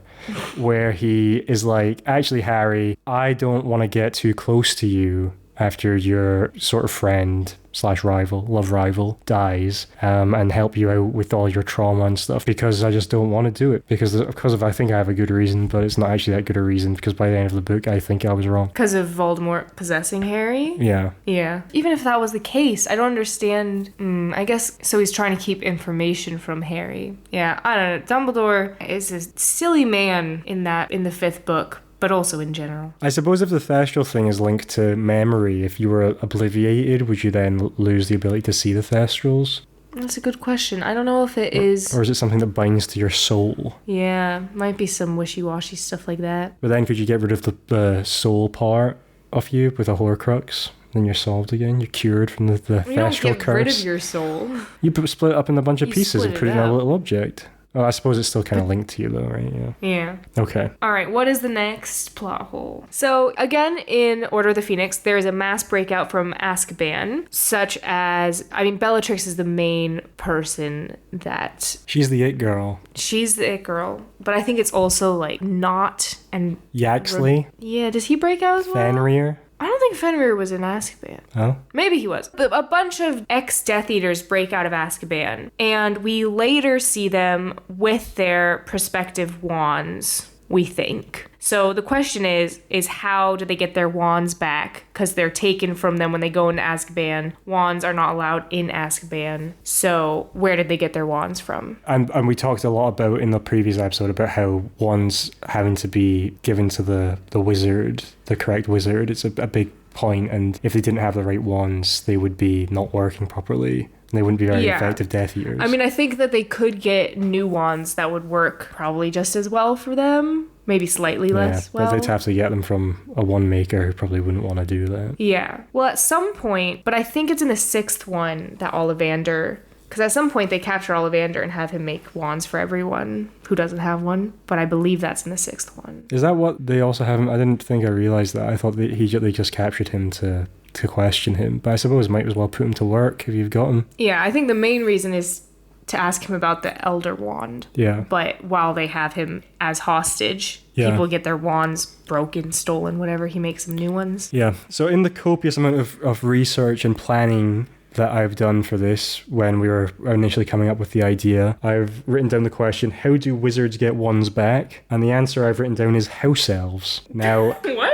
[SPEAKER 1] where he is actually, Harry, I don't want to get too close to you after your sort of friend / love rival dies, and help you out with all your trauma and stuff, because I just don't want to do it because I think I have a good reason, but it's not actually that good a reason, because by the end of the book I think I was wrong. Because
[SPEAKER 2] of Voldemort possessing Harry?
[SPEAKER 1] Yeah.
[SPEAKER 2] Yeah. Even if that was the case, I don't understand. I guess so he's trying to keep information from Harry. Yeah, I don't know. Dumbledore is a silly man in the fifth book, but also in general.
[SPEAKER 1] I suppose if the Thestral thing is linked to memory, if you were obliviated, would you then lose the ability to see the Thestrals?
[SPEAKER 2] That's a good question. I don't know if it is...
[SPEAKER 1] Or is it something that binds to your soul?
[SPEAKER 2] Yeah, might be some wishy-washy stuff like that.
[SPEAKER 1] But then could you get rid of the soul part of you with a Horcrux? Then you're solved again. You're cured from the
[SPEAKER 2] You don't
[SPEAKER 1] thestral
[SPEAKER 2] get rid
[SPEAKER 1] curse.
[SPEAKER 2] of your soul.
[SPEAKER 1] You split it up in a bunch of
[SPEAKER 2] You
[SPEAKER 1] pieces and
[SPEAKER 2] split
[SPEAKER 1] put it
[SPEAKER 2] it
[SPEAKER 1] in a
[SPEAKER 2] out.
[SPEAKER 1] little object. Oh, I suppose it's still kind of linked to you though, right? Yeah.
[SPEAKER 2] Yeah.
[SPEAKER 1] Okay.
[SPEAKER 2] All right, what is the next plot hole? So, again, in Order of the Phoenix, there is a mass breakout from Azkaban, such as, I mean, Bellatrix is the main person that...
[SPEAKER 1] She's the it girl.
[SPEAKER 2] She's the it girl, but I think it's also, like, Nott and...
[SPEAKER 1] Yaxley?
[SPEAKER 2] Yeah, does he break out as well?
[SPEAKER 1] Fenrir?
[SPEAKER 2] I don't think Fenrir was in Azkaban.
[SPEAKER 1] Oh?
[SPEAKER 2] Maybe he was. But a bunch of ex-Death Eaters break out of Azkaban, and we later see them with their prospective wands, we think. So the question is how do they get their wands back? Because they're taken from them when they go into Azkaban. Wands are not allowed in Azkaban. So where did they get their wands from?
[SPEAKER 1] And we talked a lot about in the previous episode about how wands having to be given to the wizard, the correct wizard. It's a big point, and if they didn't have the right wands, they would be not working properly. They wouldn't be very effective Death Eaters.
[SPEAKER 2] I mean, I think that they could get new wands that would work probably just as well for them. Maybe slightly less well.
[SPEAKER 1] But they'd have to get them from a wand maker who probably wouldn't want to do that.
[SPEAKER 2] Yeah. Well, at some point, but I think it's in the 6th one that Ollivander... Because at some point they capture Ollivander and have him make wands for everyone who doesn't have one. But I believe that's in the 6th one.
[SPEAKER 1] Is that what they also have him? I didn't think I realised that. I thought they just captured him to question him. But I suppose might as well put him to work if you've got him.
[SPEAKER 2] Yeah, I think the main reason is to ask him about the Elder Wand.
[SPEAKER 1] Yeah.
[SPEAKER 2] But while they have him as hostage, people get their wands broken, stolen, whatever. He makes some new ones.
[SPEAKER 1] Yeah. So in the copious amount of research and planning that I've done for this when we were initially coming up with the idea, I've written down the question, how do wizards get wands back? And the answer I've written down is house elves. Now...
[SPEAKER 2] What?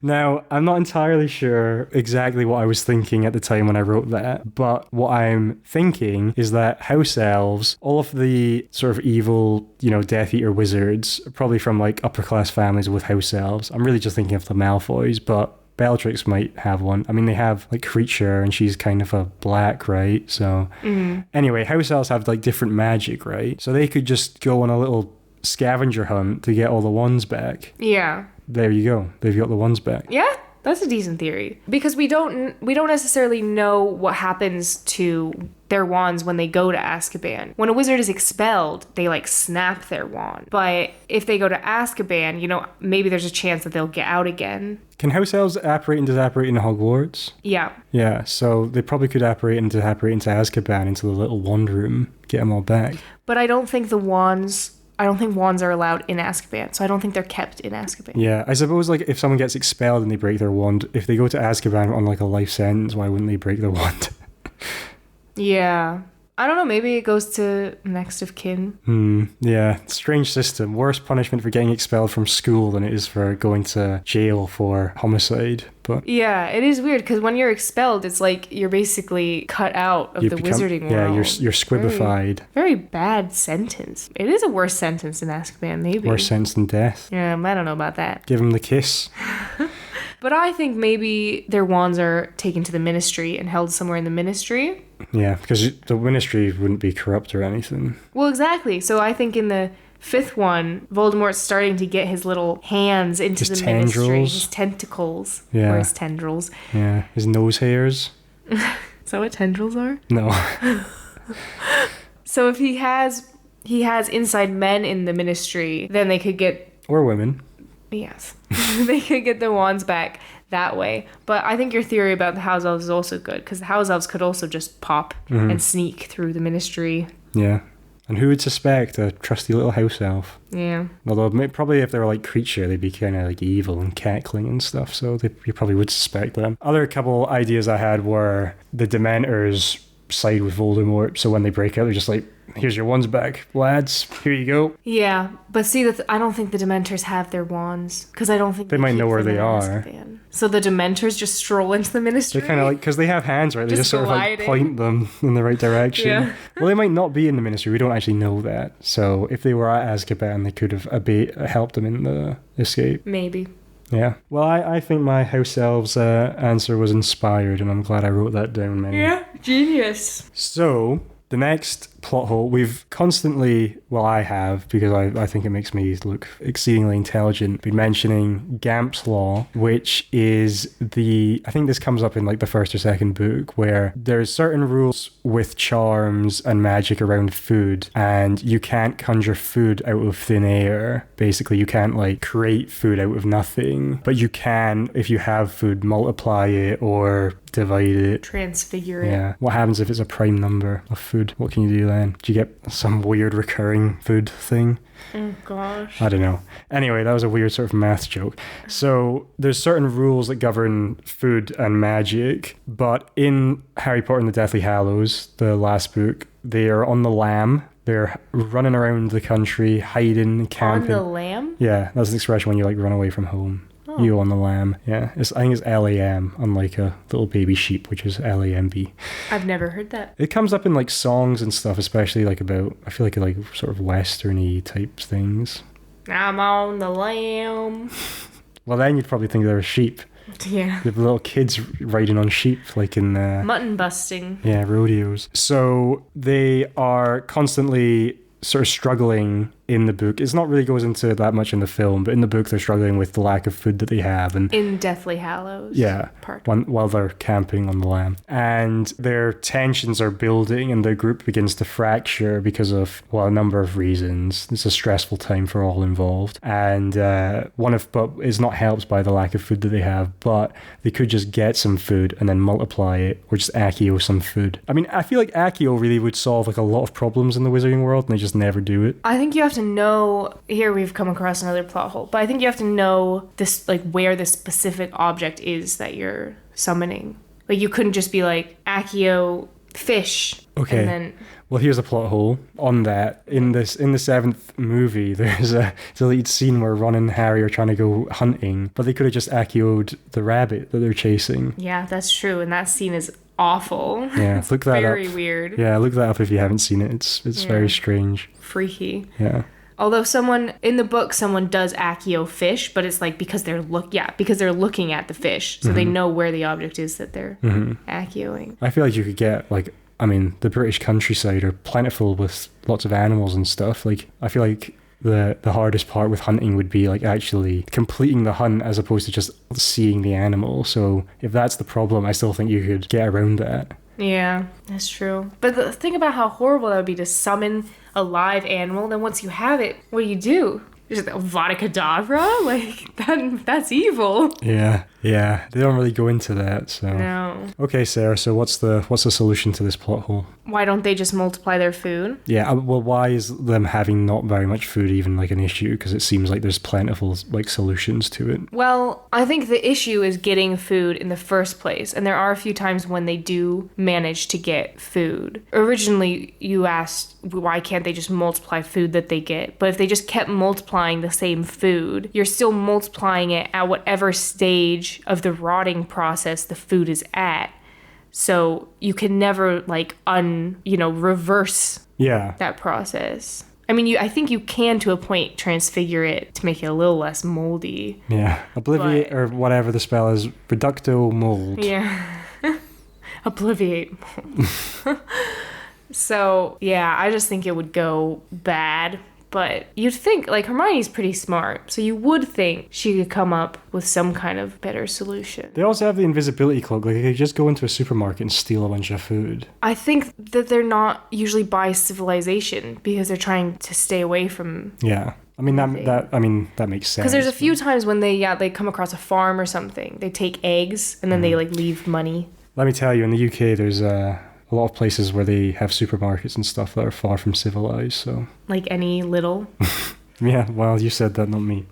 [SPEAKER 1] Now, I'm not entirely sure exactly what I was thinking at the time when I wrote that, but what I'm thinking is that house elves, all of the sort of evil, Death Eater wizards, probably from like upper class families with house elves. I'm really just thinking of the Malfoys, but Bellatrix might have one. I mean, they have like Creature, and she's kind of a black, right? So anyway, house elves have like different magic, right? So they could just go on a little scavenger hunt to get all the wands back.
[SPEAKER 2] Yeah.
[SPEAKER 1] There you go. They've got the wands back.
[SPEAKER 2] Yeah, that's a decent theory. Because we don't necessarily know what happens to their wands when they go to Azkaban. When a wizard is expelled, they like snap their wand. But if they go to Azkaban, maybe there's a chance that they'll get out again.
[SPEAKER 1] Can house elves apparate and disapparate in Hogwarts?
[SPEAKER 2] Yeah.
[SPEAKER 1] Yeah, so they probably could apparate and disapparate into Azkaban, into the little wand room, get them all back.
[SPEAKER 2] But I don't think wands are allowed in Azkaban, so I don't think they're kept in Azkaban.
[SPEAKER 1] Yeah, I suppose like if someone gets expelled and they break their wand, if they go to Azkaban on like a life sentence, why wouldn't they break their wand?
[SPEAKER 2] Yeah. I don't know, maybe it goes to next of kin.
[SPEAKER 1] Yeah, strange system. Worse punishment for getting expelled from school than it is for going to jail for homicide. But
[SPEAKER 2] yeah, it is weird because when you're expelled, it's like you're basically cut out of the wizarding world.
[SPEAKER 1] Yeah, you're squibified.
[SPEAKER 2] Very bad sentence. It is a worse sentence than Azkaban, maybe.
[SPEAKER 1] Worse sentence than death.
[SPEAKER 2] Yeah, I don't know about that.
[SPEAKER 1] Give him the kiss.
[SPEAKER 2] But I think maybe their wands are taken to the ministry and held somewhere in the ministry.
[SPEAKER 1] Yeah, because the ministry wouldn't be corrupt or anything.
[SPEAKER 2] Well, exactly. So I think in the 5th one, Voldemort's starting to get his little hands into the ministry. His tentacles.
[SPEAKER 1] Yeah.
[SPEAKER 2] Or his tendrils.
[SPEAKER 1] Yeah, his nose hairs.
[SPEAKER 2] Is that what tendrils are?
[SPEAKER 1] No.
[SPEAKER 2] So if he has inside men in the ministry, then they could get...
[SPEAKER 1] Or women.
[SPEAKER 2] Yes. They could get their wands back that way. But I think your theory about the house elves is also good, because the house elves could also just pop and sneak through the ministry.
[SPEAKER 1] Yeah. And who would suspect a trusty little house elf?
[SPEAKER 2] Yeah.
[SPEAKER 1] Although probably if they were like Creature, they'd be kind of like evil and cackling and stuff, so you probably would suspect them. Other couple ideas I had were the Dementors side with Voldemort, so when they break out, they're just like, here's your wands back, lads. Here you go.
[SPEAKER 2] Yeah, but see, I don't think the Dementors have their wands, because I don't think
[SPEAKER 1] they might know where they are.
[SPEAKER 2] Azkaban. So the Dementors just stroll into the ministry?
[SPEAKER 1] They're kind of like, because they have hands, right? They just sort of like point them in the right direction.
[SPEAKER 2] Yeah.
[SPEAKER 1] Well, they might not be in the ministry. We don't actually know that. So if they were at Azkaban, they could have helped them in the escape.
[SPEAKER 2] Maybe.
[SPEAKER 1] Yeah. Well, I think my house elves answer was inspired, and I'm glad I wrote that down, man.
[SPEAKER 2] Yeah, genius.
[SPEAKER 1] So, the next plot hole, we've constantly, well, I have, because I think it makes me look exceedingly intelligent, been mentioning Gamp's Law, which is I think this comes up in like the first or second book, where there's certain rules with charms and magic around food, and you can't conjure food out of thin air. Basically, you can't like create food out of nothing, but you can, if you have food, multiply it or divide it.
[SPEAKER 2] Transfigure it.
[SPEAKER 1] Yeah. What happens if it's a prime number of food? What can you do then? Do you get some weird recurring food thing?
[SPEAKER 2] Oh, gosh.
[SPEAKER 1] I don't know. Anyway, that was a weird sort of math joke. So there's certain rules that govern food and magic, but in Harry Potter and the Deathly Hallows, the last book, they are on the lam. They're running around the country, hiding, camping.
[SPEAKER 2] On the lam?
[SPEAKER 1] Yeah, that's the expression when you like run away from home.
[SPEAKER 2] Oh.
[SPEAKER 1] You on the lamb. Yeah, I think it's L-A-M, unlike a little baby sheep, which is L-A-M-B.
[SPEAKER 2] I've never heard that.
[SPEAKER 1] It comes up in like songs and stuff, especially like about, I feel like sort of western-y type things.
[SPEAKER 2] I'm on the lamb.
[SPEAKER 1] Well, then you'd probably think they're a sheep.
[SPEAKER 2] Yeah.
[SPEAKER 1] The little kids riding on sheep, like in
[SPEAKER 2] mutton busting.
[SPEAKER 1] Yeah, rodeos. So they are constantly sort of struggling in the book. It's not really goes into that much in the film, but in the book they're struggling with the lack of food that they have. And
[SPEAKER 2] in Deathly Hallows.
[SPEAKER 1] Yeah,
[SPEAKER 2] part.
[SPEAKER 1] While they're camping on the lam. And their tensions are building and their group begins to fracture because of, well, a number of reasons. It's a stressful time for all involved. And but is not helped by the lack of food that they have, but they could just get some food and then multiply it, or just Accio some food. I mean, I feel like Accio really would solve like a lot of problems in the wizarding world, and they just never do it.
[SPEAKER 2] I think you have to know, here we've come across another plot hole, but I think you have to know this, like where the specific object is that you're summoning. Like you couldn't just be like Accio fish.
[SPEAKER 1] Okay.
[SPEAKER 2] And then
[SPEAKER 1] well, here's a plot hole on that. In the seventh movie, there's a deleted scene where Ron and Harry are trying to go hunting, but they could have just Accio'd the rabbit that they're chasing.
[SPEAKER 2] Yeah, that's true, and that scene is awful.
[SPEAKER 1] Yeah, look that up.
[SPEAKER 2] Very weird.
[SPEAKER 1] Yeah, look that up if you haven't seen it. It's very strange.
[SPEAKER 2] Freaky.
[SPEAKER 1] Yeah.
[SPEAKER 2] Although someone does Accio fish, but it's like because they're looking at the fish, so they know where the object is that they're Accioing.
[SPEAKER 1] I feel like you could get the British countryside are plentiful with lots of animals and stuff. Like I feel like the hardest part with hunting would be like actually completing the hunt as opposed to just seeing the animal. So if that's the problem, I still think you could get around that. Yeah,
[SPEAKER 2] that's true. But the thing about how horrible that would be to summon a live animal, then once you have it, what do? Just Avada Kedavra? Like, that's evil.
[SPEAKER 1] Yeah. They don't really go into that, so.
[SPEAKER 2] No.
[SPEAKER 1] Okay, Sarah, so what's the solution to this plot hole?
[SPEAKER 2] Why don't they just multiply their food?
[SPEAKER 1] Yeah, well, why is them having not very much food even like an issue? Because it seems like there's plentiful like solutions to it.
[SPEAKER 2] Well, I think the issue is getting food in the first place, and there are a few times when they do manage to get food. Originally, you asked why can't they just multiply food that they get? But if they just kept multiplying the same food, you're still multiplying it at whatever stage of the rotting process the food is at. So you can never reverse that process. I mean, I think you can to a point transfigure it to make it a little less moldy.
[SPEAKER 1] Yeah, obliviate or whatever the spell is, reducto mold.
[SPEAKER 2] Yeah, obliviate mold. So yeah, I just think it would go bad. But you'd think, like, Hermione's pretty smart, so you would think she could come up with some kind of better solution.
[SPEAKER 1] They also have the invisibility cloak. Like, they could just go into a supermarket and steal a bunch of food.
[SPEAKER 2] I think that they're not usually by civilization because they're trying to stay away from...
[SPEAKER 1] Yeah. I mean, that makes sense.
[SPEAKER 2] Because there's a few times when they come across a farm or something. They take eggs, and then they, leave money.
[SPEAKER 1] Let me tell you, in the UK, there's a lot of places where they have supermarkets and stuff that are far from civilized, so...
[SPEAKER 2] Like any little?
[SPEAKER 1] Yeah, well, you said that, not me.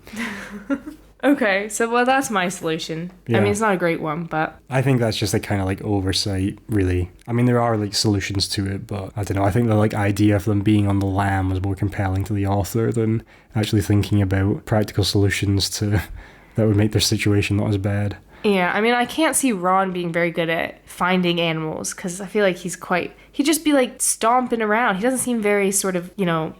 [SPEAKER 2] Okay, so, that's my solution. Yeah. I mean, it's not a great one, but...
[SPEAKER 1] I think that's just a kind of, oversight, really. I mean, there are, solutions to it, but I don't know. I think the, idea of them being on the lam was more compelling to the author than actually thinking about practical solutions that would make their situation not as bad.
[SPEAKER 2] Yeah, I mean, I can't see Ron being very good at finding animals because I feel like he'd just be like stomping around. He doesn't seem very sort of,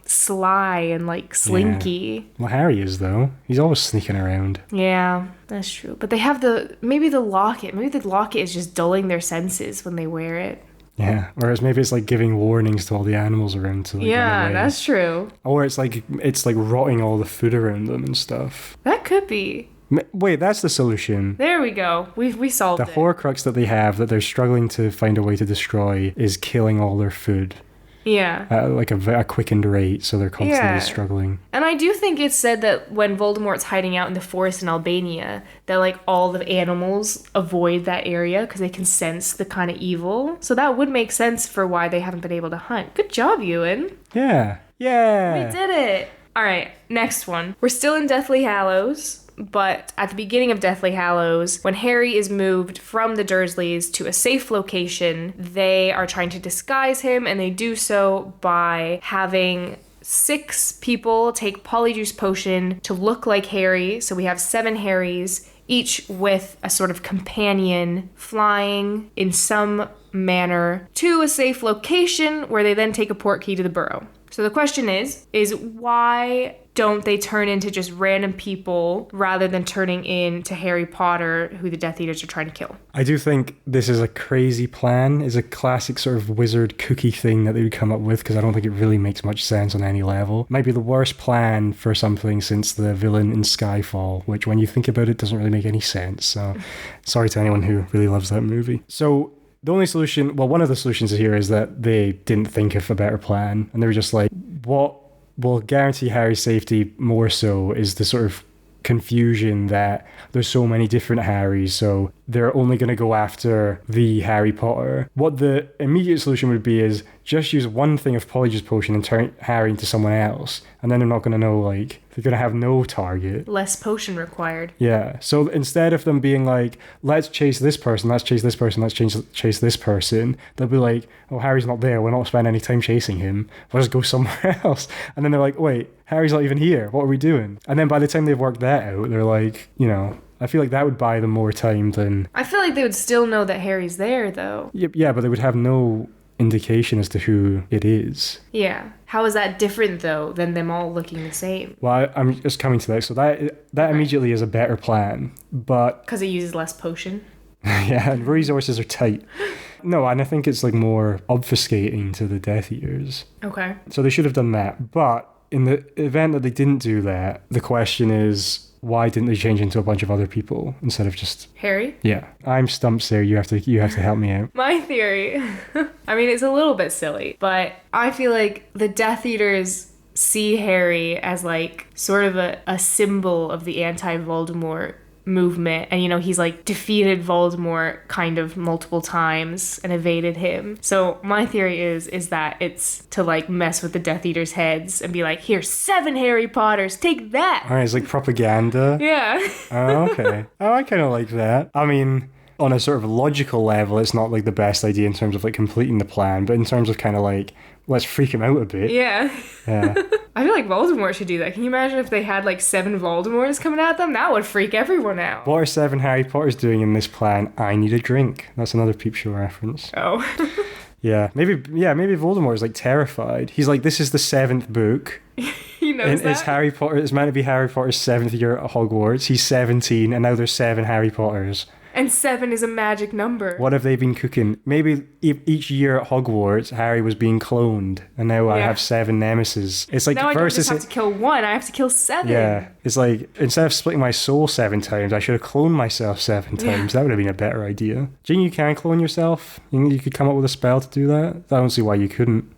[SPEAKER 2] sly and like slinky.
[SPEAKER 1] Yeah. Well, Harry is, though. He's always sneaking around.
[SPEAKER 2] Yeah, that's true. But they have maybe the locket. Maybe the locket is just dulling their senses when they wear it.
[SPEAKER 1] Yeah, whereas maybe it's like giving warnings to all the animals around to like run away.
[SPEAKER 2] That's true.
[SPEAKER 1] Or it's like rotting all the food around them and stuff.
[SPEAKER 2] That could be.
[SPEAKER 1] Wait, that's the solution.
[SPEAKER 2] There we go. We solved it.
[SPEAKER 1] The Horcrux that they have that they're struggling to find a way to destroy is killing all their food.
[SPEAKER 2] Yeah.
[SPEAKER 1] At like a quickened rate, so they're constantly struggling.
[SPEAKER 2] And I do think it's said that when Voldemort's hiding out in the forest in Albania, that like all the animals avoid that area because they can sense the kind of evil. So that would make sense for why they haven't been able to hunt. Good job, Euan.
[SPEAKER 1] Yeah.
[SPEAKER 2] We did it. All right, next one. We're still in Deathly Hallows. But at the beginning of Deathly Hallows, when Harry is moved from the Dursleys to a safe location, they are trying to disguise him, and they do so by having 6 people take Polyjuice Potion to look like Harry. So we have 7 Harrys, each with a sort of companion flying in some manner to a safe location where they then take a portkey to the burrow. So the question is why don't they turn into just random people rather than turning into Harry Potter, who the Death Eaters are trying to kill?
[SPEAKER 1] I do think this is a crazy plan. It's a classic sort of wizard cookie thing that they would come up with, because I don't think it really makes much sense on any level. It might be the worst plan for something since the villain in Skyfall, which when you think about it doesn't really make any sense. So sorry to anyone who really loves that movie. So the only solution, well, one of the solutions here is that they didn't think of a better plan. And they were just like, what will guarantee Harry's safety more so is the sort of confusion that there's so many different Harrys, so they're only going to go after the Harry Potter. What the immediate solution would be is just use one thing of Polyjuice Potion and turn Harry into someone else, and then they're not going to know, like, they're going to have no target.
[SPEAKER 2] Less potion required.
[SPEAKER 1] Yeah, so instead of them being like, let's chase this person, let's chase this person, let's chase this person, they'll be like, oh, Harry's not there, we're not spending any time chasing him, we'll just go somewhere else. And then they're like, wait, Harry's not even here, what are we doing? And then by the time they've worked that out, they're like, I feel like that would buy them more time than...
[SPEAKER 2] I feel like they would still know that Harry's there, though.
[SPEAKER 1] Yeah, but they would have no indication as to who it is.
[SPEAKER 2] Yeah. How is that different, though, than them all looking the same?
[SPEAKER 1] Well, I'm just coming to that. So that immediately is a better plan, but...
[SPEAKER 2] Because it uses less potion?
[SPEAKER 1] Yeah, and resources are tight. No, and I think it's like more obfuscating to the Death Eaters.
[SPEAKER 2] Okay.
[SPEAKER 1] So they should have done that. But in the event that they didn't do that, the question is, why didn't they change into a bunch of other people instead of just
[SPEAKER 2] Harry?
[SPEAKER 1] Yeah, I'm stumped, Sarah. You have to help me out.
[SPEAKER 2] My theory, I mean, it's a little bit silly, but I feel like the Death Eaters see Harry as like sort of a symbol of the anti-Voldemort movement, and he's like defeated Voldemort kind of multiple times and evaded him. So my theory is that it's to like mess with the Death Eaters' heads and be like, here's 7 Harry Potters, take that.
[SPEAKER 1] All right, it's like propaganda.
[SPEAKER 2] Yeah.
[SPEAKER 1] Oh, okay. Oh, I kind of like that. I mean, on a sort of logical level, it's not like the best idea in terms of like completing the plan, but in terms of kind of like, let's freak him out a bit.
[SPEAKER 2] Yeah.
[SPEAKER 1] Yeah.
[SPEAKER 2] I feel like Voldemort should do that. Can you imagine if they had like 7 Voldemorts coming at them? That would freak everyone out.
[SPEAKER 1] What are 7 Harry Potters doing in this plan? I need a drink. That's another Peep Show reference.
[SPEAKER 2] Oh.
[SPEAKER 1] Yeah, maybe Voldemort is like terrified. He's like, this is the 7th book.
[SPEAKER 2] He knows that.
[SPEAKER 1] It's Harry Potter. It's meant to be Harry Potter's 7th year at Hogwarts. He's 17, and now there's 7 Harry Potters.
[SPEAKER 2] And 7 is a magic number.
[SPEAKER 1] What have they been cooking? Maybe each year at Hogwarts, Harry was being cloned, and now I have 7 nemesis. It's like
[SPEAKER 2] now I don't
[SPEAKER 1] versus
[SPEAKER 2] just have to kill 1, I have to kill 7.
[SPEAKER 1] Yeah, it's like instead of splitting my soul 7 times, I should have cloned myself 7 times. That would have been a better idea. Do you think you can clone yourself? You think you could come up with a spell to do that? I don't see why you couldn't.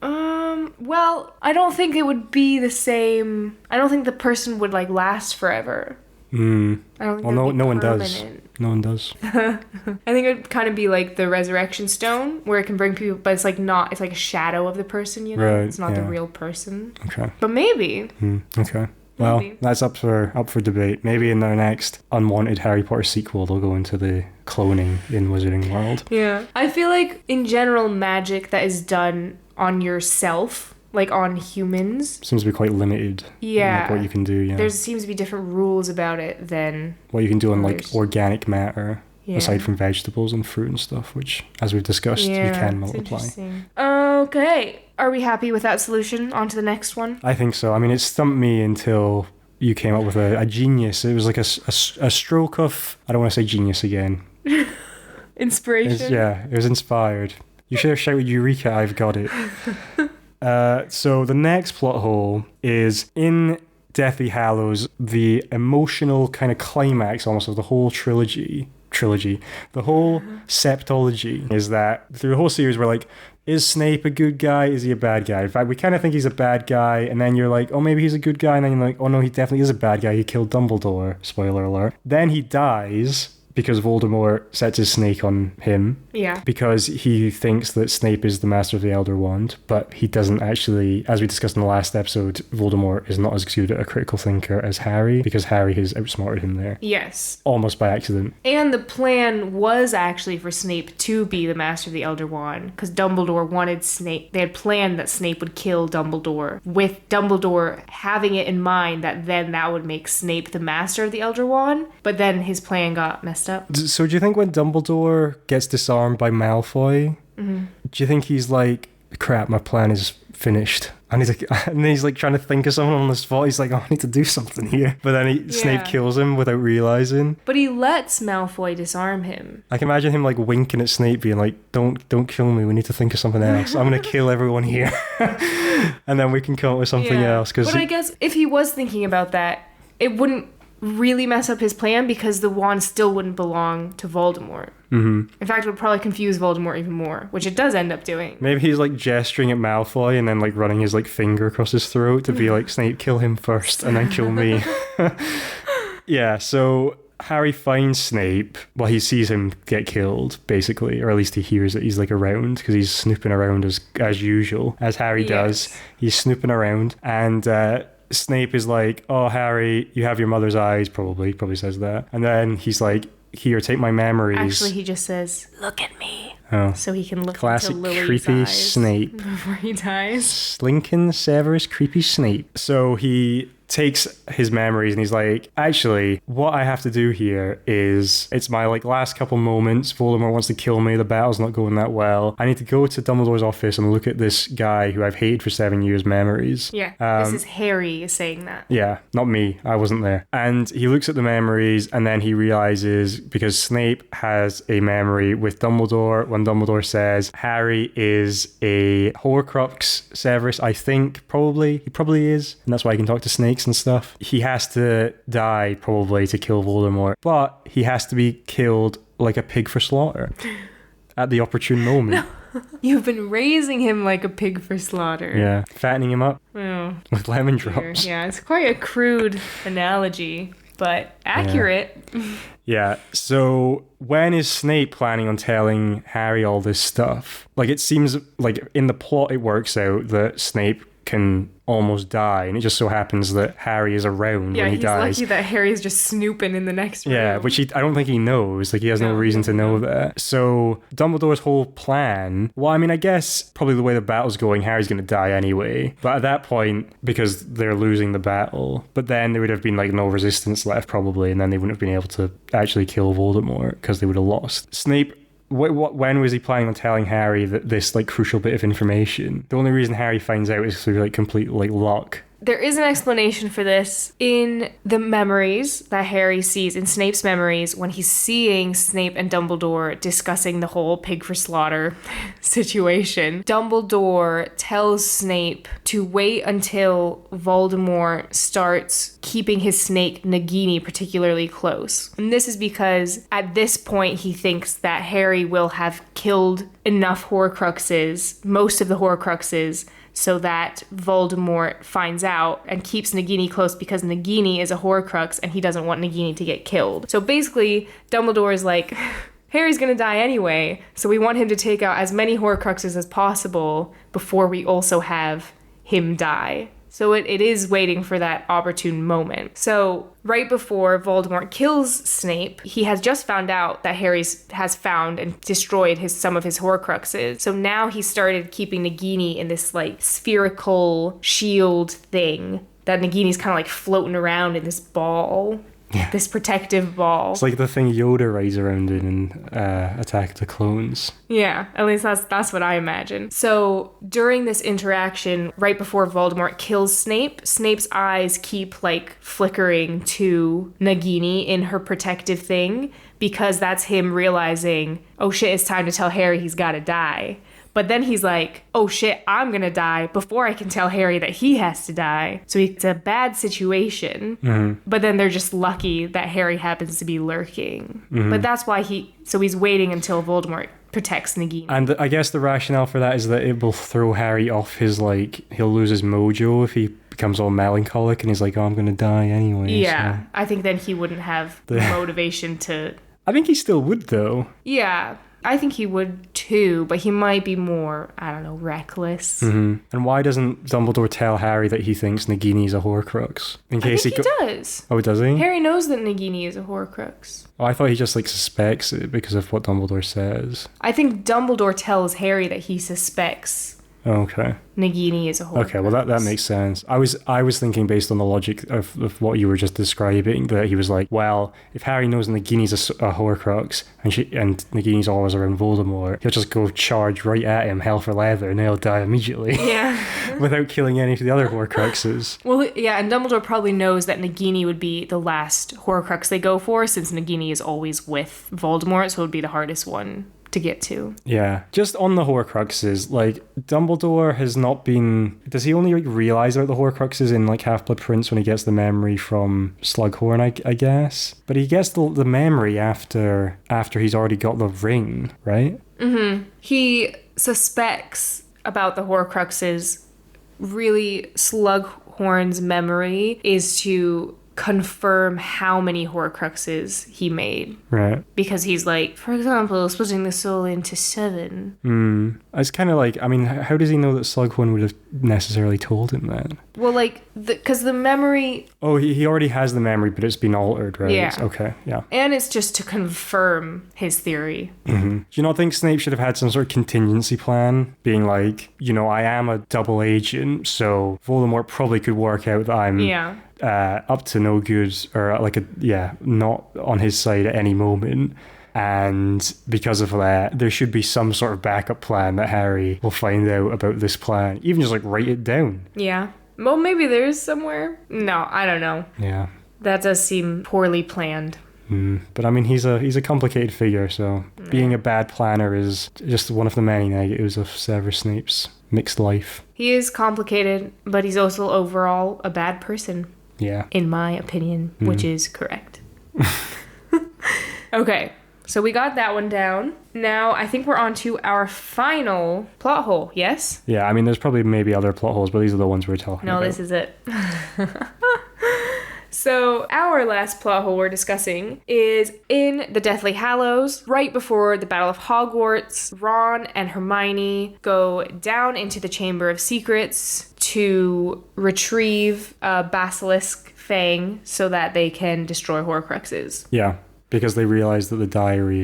[SPEAKER 2] Well, I don't think it would be the same. I don't think the person would like last forever. I don't think
[SPEAKER 1] no one does.
[SPEAKER 2] permanent.
[SPEAKER 1] No one does.
[SPEAKER 2] I think it would kind of be like the resurrection stone, where it can bring people, but it's like not. It's like a shadow of the person,
[SPEAKER 1] Right,
[SPEAKER 2] It's not the real person.
[SPEAKER 1] Okay.
[SPEAKER 2] But maybe.
[SPEAKER 1] Okay. Well,
[SPEAKER 2] Maybe.
[SPEAKER 1] that's up for debate. Maybe in their next unwanted Harry Potter sequel, they'll go into the cloning in Wizarding World.
[SPEAKER 2] Yeah. I feel like in general, magic that is done on yourself, like on humans,
[SPEAKER 1] Seems to be quite limited.
[SPEAKER 2] Yeah.
[SPEAKER 1] In, like, what you can do. Yeah.
[SPEAKER 2] there seems to be different rules about it than
[SPEAKER 1] what you can do on like
[SPEAKER 2] others.
[SPEAKER 1] organic matter.
[SPEAKER 2] Yeah.
[SPEAKER 1] aside from vegetables and fruit and stuff, which, as we've discussed, you can multiply.
[SPEAKER 2] Okay. Are we happy with that solution? On to the next one?
[SPEAKER 1] I think so. I mean, it stumped me until you came up with a genius. It was like a stroke of, I don't want to say genius again.
[SPEAKER 2] Inspiration?
[SPEAKER 1] It was inspired. You should have shouted Eureka, I've got it. So the next plot hole is in Deathly Hallows, the emotional kind of climax almost of the whole trilogy, the whole septology is that through the whole series we're like, is Snape a good guy? Is he a bad guy? In fact, we kind of think he's a bad guy, and then you're like, oh, maybe he's a good guy, and then you're like, oh no, he definitely is a bad guy. He killed Dumbledore. Spoiler alert. Then he dies because Voldemort sets his snake on him.
[SPEAKER 2] Yeah.
[SPEAKER 1] Because he thinks that Snape is the master of the Elder Wand, but he doesn't actually, as we discussed in the last episode, Voldemort is not as good at a critical thinker as Harry, because Harry has outsmarted him there.
[SPEAKER 2] Yes.
[SPEAKER 1] Almost by accident.
[SPEAKER 2] And the plan was actually for Snape to be the master of the Elder Wand, because Dumbledore wanted Snape. They had planned that Snape would kill Dumbledore, with Dumbledore having it in mind that then that would make Snape the master of the Elder Wand, but then his plan got messed up.
[SPEAKER 1] So do you think when Dumbledore gets disarmed by Malfoy, do you think he's like, crap, my plan is finished? And he's like trying to think of something on the spot. He's like, oh, I need to do something here. But then Snape kills him without realizing.
[SPEAKER 2] But he lets Malfoy disarm him.
[SPEAKER 1] I can imagine him like winking at Snape, being like, don't kill me. We need to think of something else. I'm going to kill everyone here. And then we can come up with something else.
[SPEAKER 2] But I guess if he was thinking about that, it wouldn't really mess up his plan because the wand still wouldn't belong to Voldemort. In fact, it would probably confuse Voldemort even more, which it does end up doing.
[SPEAKER 1] Maybe he's like gesturing at Malfoy and then like running his like finger across his throat to be like, Snape, kill him first and then kill me. Yeah, so Harry finds Snape. Well, he sees him get killed, basically, or at least he hears that he's like around because he's snooping around as usual, as Harry does. He's snooping around, and Snape is like, oh, Harry, you have your mother's eyes, probably says that. And then he's like, here, take my memories.
[SPEAKER 2] Actually, he just says, look at me.
[SPEAKER 1] Oh.
[SPEAKER 2] So he can look
[SPEAKER 1] Classic
[SPEAKER 2] into Lily's
[SPEAKER 1] creepy
[SPEAKER 2] eyes
[SPEAKER 1] Snape.
[SPEAKER 2] before he dies.
[SPEAKER 1] Slinkin' Severus creepy Snape. So he takes his memories and he's like, actually, what I have to do here is, it's my like last couple moments. Voldemort wants to kill me. The battle's not going that well. I need to go to Dumbledore's office and look at this guy who I've hated for 7 years' memories.
[SPEAKER 2] Yeah, this is Harry saying that.
[SPEAKER 1] Yeah, not me. I wasn't there. And he looks at the memories and then he realizes, because Snape has a memory with Dumbledore, when Dumbledore says Harry is a Horcrux Severus, I think, he probably is. And that's why he can talk to snakes and stuff. He has to die probably to kill Voldemort, but he has to be killed like a pig for slaughter at the opportune moment.
[SPEAKER 2] No. You've been raising him like a pig for slaughter.
[SPEAKER 1] Yeah, fattening him up with lemon
[SPEAKER 2] Dear.
[SPEAKER 1] drops.
[SPEAKER 2] Yeah, it's quite a crude analogy, but accurate.
[SPEAKER 1] Yeah, so when is Snape planning on telling Harry all this stuff? Like, it seems like in the plot it works out that Snape can almost die, and it just so happens that Harry is around when he dies.
[SPEAKER 2] Yeah, he's lucky that Harry's just snooping in the next room.
[SPEAKER 1] Yeah, which I don't think he knows. Like, he has no reason to know that. So Dumbledore's whole plan, well, I mean, I guess probably the way the battle's going, Harry's going to die anyway. But at that point, because they're losing the battle, but then there would have been like no resistance left probably, and then they wouldn't have been able to actually kill Voldemort because they would have lost. Snape, when was he planning on telling Harry that this like crucial bit of information? The only reason Harry finds out is through like complete like luck.
[SPEAKER 2] There is an explanation for this in the memories that Harry sees, in Snape's memories, when he's seeing Snape and Dumbledore discussing the whole pig for slaughter situation. Dumbledore tells Snape to wait until Voldemort starts keeping his snake Nagini particularly close. And this is because at this point he thinks that Harry will have killed enough Horcruxes, most of the Horcruxes, so that Voldemort finds out and keeps Nagini close because Nagini is a Horcrux and he doesn't want Nagini to get killed. So basically, Dumbledore is like, Harry's gonna die anyway, so we want him to take out as many Horcruxes as possible before we also have him die. So it is waiting for that opportune moment. So right before Voldemort kills Snape, he has just found out that Harry has found and destroyed some of his Horcruxes. So now he started keeping Nagini in this like spherical shield thing that Nagini's kind of like floating around in this ball. this protective ball.
[SPEAKER 1] It's like the thing Yoda rides around in Attack of the Clones.
[SPEAKER 2] Yeah, at least that's what I imagine. So during this interaction, right before Voldemort kills Snape, Snape's eyes keep like flickering to Nagini in her protective thing, because that's him realizing, oh shit, it's time to tell Harry he's gotta die. But then he's like, oh shit, I'm gonna die before I can tell Harry that he has to die. So it's a bad situation. But then they're just lucky that Harry happens to be lurking. But that's why he's waiting until Voldemort protects Nagini.
[SPEAKER 1] And I guess the rationale for that is that it will throw Harry off his, like, he'll lose his mojo if he becomes all melancholic and he's like, oh, I'm gonna die anyway.
[SPEAKER 2] Yeah,
[SPEAKER 1] so.
[SPEAKER 2] I think then he wouldn't have the motivation to...
[SPEAKER 1] I think he still would, though.
[SPEAKER 2] Yeah, I think he would too, but he might be more, I don't know, reckless.
[SPEAKER 1] And why doesn't Dumbledore tell Harry that he thinks Nagini is a Horcrux? In case
[SPEAKER 2] he does.
[SPEAKER 1] Oh, does he?
[SPEAKER 2] Harry knows that Nagini is a Horcrux.
[SPEAKER 1] Oh, I thought he just, like, suspects it because of what Dumbledore says.
[SPEAKER 2] I think Dumbledore tells Harry that he suspects
[SPEAKER 1] Okay.
[SPEAKER 2] Nagini is a Horcrux.
[SPEAKER 1] Okay, well that makes sense. I was thinking based on the logic of what you were just describing, that he was like, well, if Harry knows Nagini's a Horcrux and Nagini's always around Voldemort, he'll just go charge right at him, hell for leather, and he'll die immediately.
[SPEAKER 2] Yeah.
[SPEAKER 1] Without killing any of the other Horcruxes.
[SPEAKER 2] Well, yeah, and Dumbledore probably knows that Nagini would be the last Horcrux they go for, since Nagini is always with Voldemort, so it would be the hardest one to get to.
[SPEAKER 1] Yeah. Just on the Horcruxes, like, Dumbledore has not been... Does he only, like, realise about the Horcruxes in, like, Half-Blood Prince when he gets the memory from Slughorn, I guess? But he gets the memory after he's already got the ring, right?
[SPEAKER 2] He suspects about the Horcruxes. Really, Slughorn's memory is to confirm how many Horcruxes he made.
[SPEAKER 1] Right.
[SPEAKER 2] Because he's like, for example, splitting the soul into 7.
[SPEAKER 1] It's kind of like, I mean, how does he know that Slughorn would have necessarily told him that?
[SPEAKER 2] Well, like, because the memory...
[SPEAKER 1] Oh, he already has the memory, but it's been altered, right?
[SPEAKER 2] Yeah.
[SPEAKER 1] Okay, yeah.
[SPEAKER 2] And it's just to confirm his theory.
[SPEAKER 1] Do you not think Snape should have had some sort of contingency plan? Being like, you know, I am a double agent, so Voldemort probably could work out that I'm...
[SPEAKER 2] Yeah.
[SPEAKER 1] Up to no good, or not on his side at any moment. And because of that, there should be some sort of backup plan that Harry will find out about this plan. Even just, like, write it down.
[SPEAKER 2] Yeah. Well, maybe there is somewhere. No, I don't know.
[SPEAKER 1] Yeah.
[SPEAKER 2] That does seem poorly planned.
[SPEAKER 1] But I mean, he's a complicated figure, so being a bad planner is just one of the many negatives of Severus Snape's mixed life.
[SPEAKER 2] He is complicated, but he's also overall a bad person.
[SPEAKER 1] Yeah.
[SPEAKER 2] In my opinion, which is correct. Okay, so we got that one down. Now, I think we're on to our final plot hole, yes?
[SPEAKER 1] Yeah, I mean, there's probably maybe other plot holes, but these are the ones we're talking about.
[SPEAKER 2] No, this is it. So, our last plot hole we're discussing is in the Deathly Hallows, right before the Battle of Hogwarts. Ron and Hermione go down into the Chamber of Secrets to retrieve a basilisk fang so that they can destroy Horcruxes.
[SPEAKER 1] Yeah, because they realized that the diary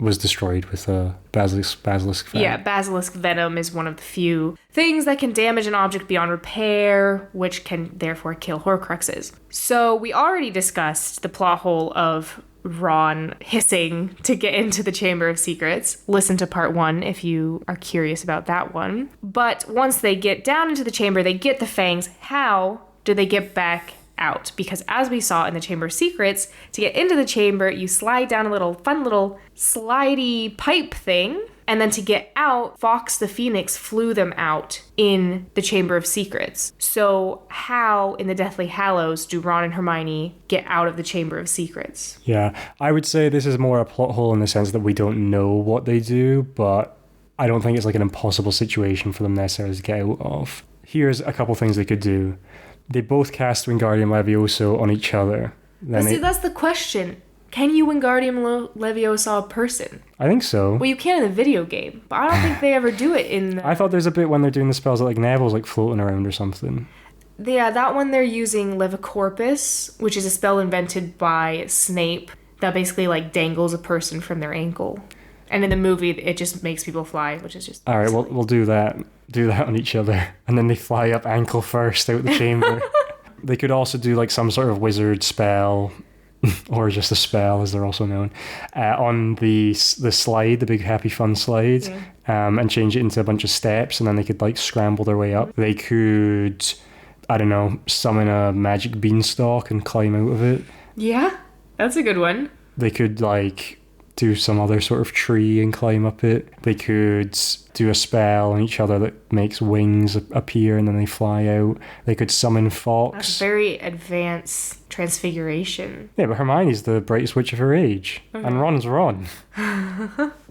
[SPEAKER 1] was destroyed with a basilisk fang.
[SPEAKER 2] Yeah, basilisk venom is one of the few things that can damage an object beyond repair, which can therefore kill Horcruxes. So we already discussed the plot hole of Ron hissing to get into the Chamber of Secrets. Listen to part 1 if you are curious about that one. But once they get down into the chamber, they get the fangs. How do they get back out? Because as we saw in the Chamber of Secrets, to get into the chamber, you slide down a fun little slidey pipe thing. And then to get out, Fawkes the Phoenix flew them out in the Chamber of Secrets. So how, in the Deathly Hallows, do Ron and Hermione get out of the Chamber of Secrets?
[SPEAKER 1] Yeah, I would say this is more a plot hole in the sense that we don't know what they do, but I don't think it's like an impossible situation for them necessarily to get out of. Here's a couple things they could do. They both cast Wingardium Levioso on each other.
[SPEAKER 2] But see, that's the question. Can you Wingardium Leviosa a person?
[SPEAKER 1] I think so.
[SPEAKER 2] Well, you can in the video game, but I don't think they ever do it in the...
[SPEAKER 1] I thought there's a bit when they're doing the spells that, like, Neville's, like, floating around or something.
[SPEAKER 2] Yeah, that one they're using Levicorpus, which is a spell invented by Snape that basically, like, dangles a person from their ankle. And in the movie, it just makes people fly, which is just...
[SPEAKER 1] All right, we'll do that. Do that on each other. And then they fly up ankle first out the chamber. They could also do, like, some sort of wizard spell or just a spell, as they're also known, on the slide, the big happy fun slide, and change it into a bunch of steps, and then they could like scramble their way up. They could, I don't know, summon a magic beanstalk and climb out of it.
[SPEAKER 2] Yeah, that's a good one.
[SPEAKER 1] They could like do some other sort of tree and climb up it. They could do a spell on each other that makes wings appear and then they fly out. They could summon Fox.
[SPEAKER 2] That's very advanced transfiguration.
[SPEAKER 1] Yeah, but Hermione's the brightest witch of her age. And Ron's Ron.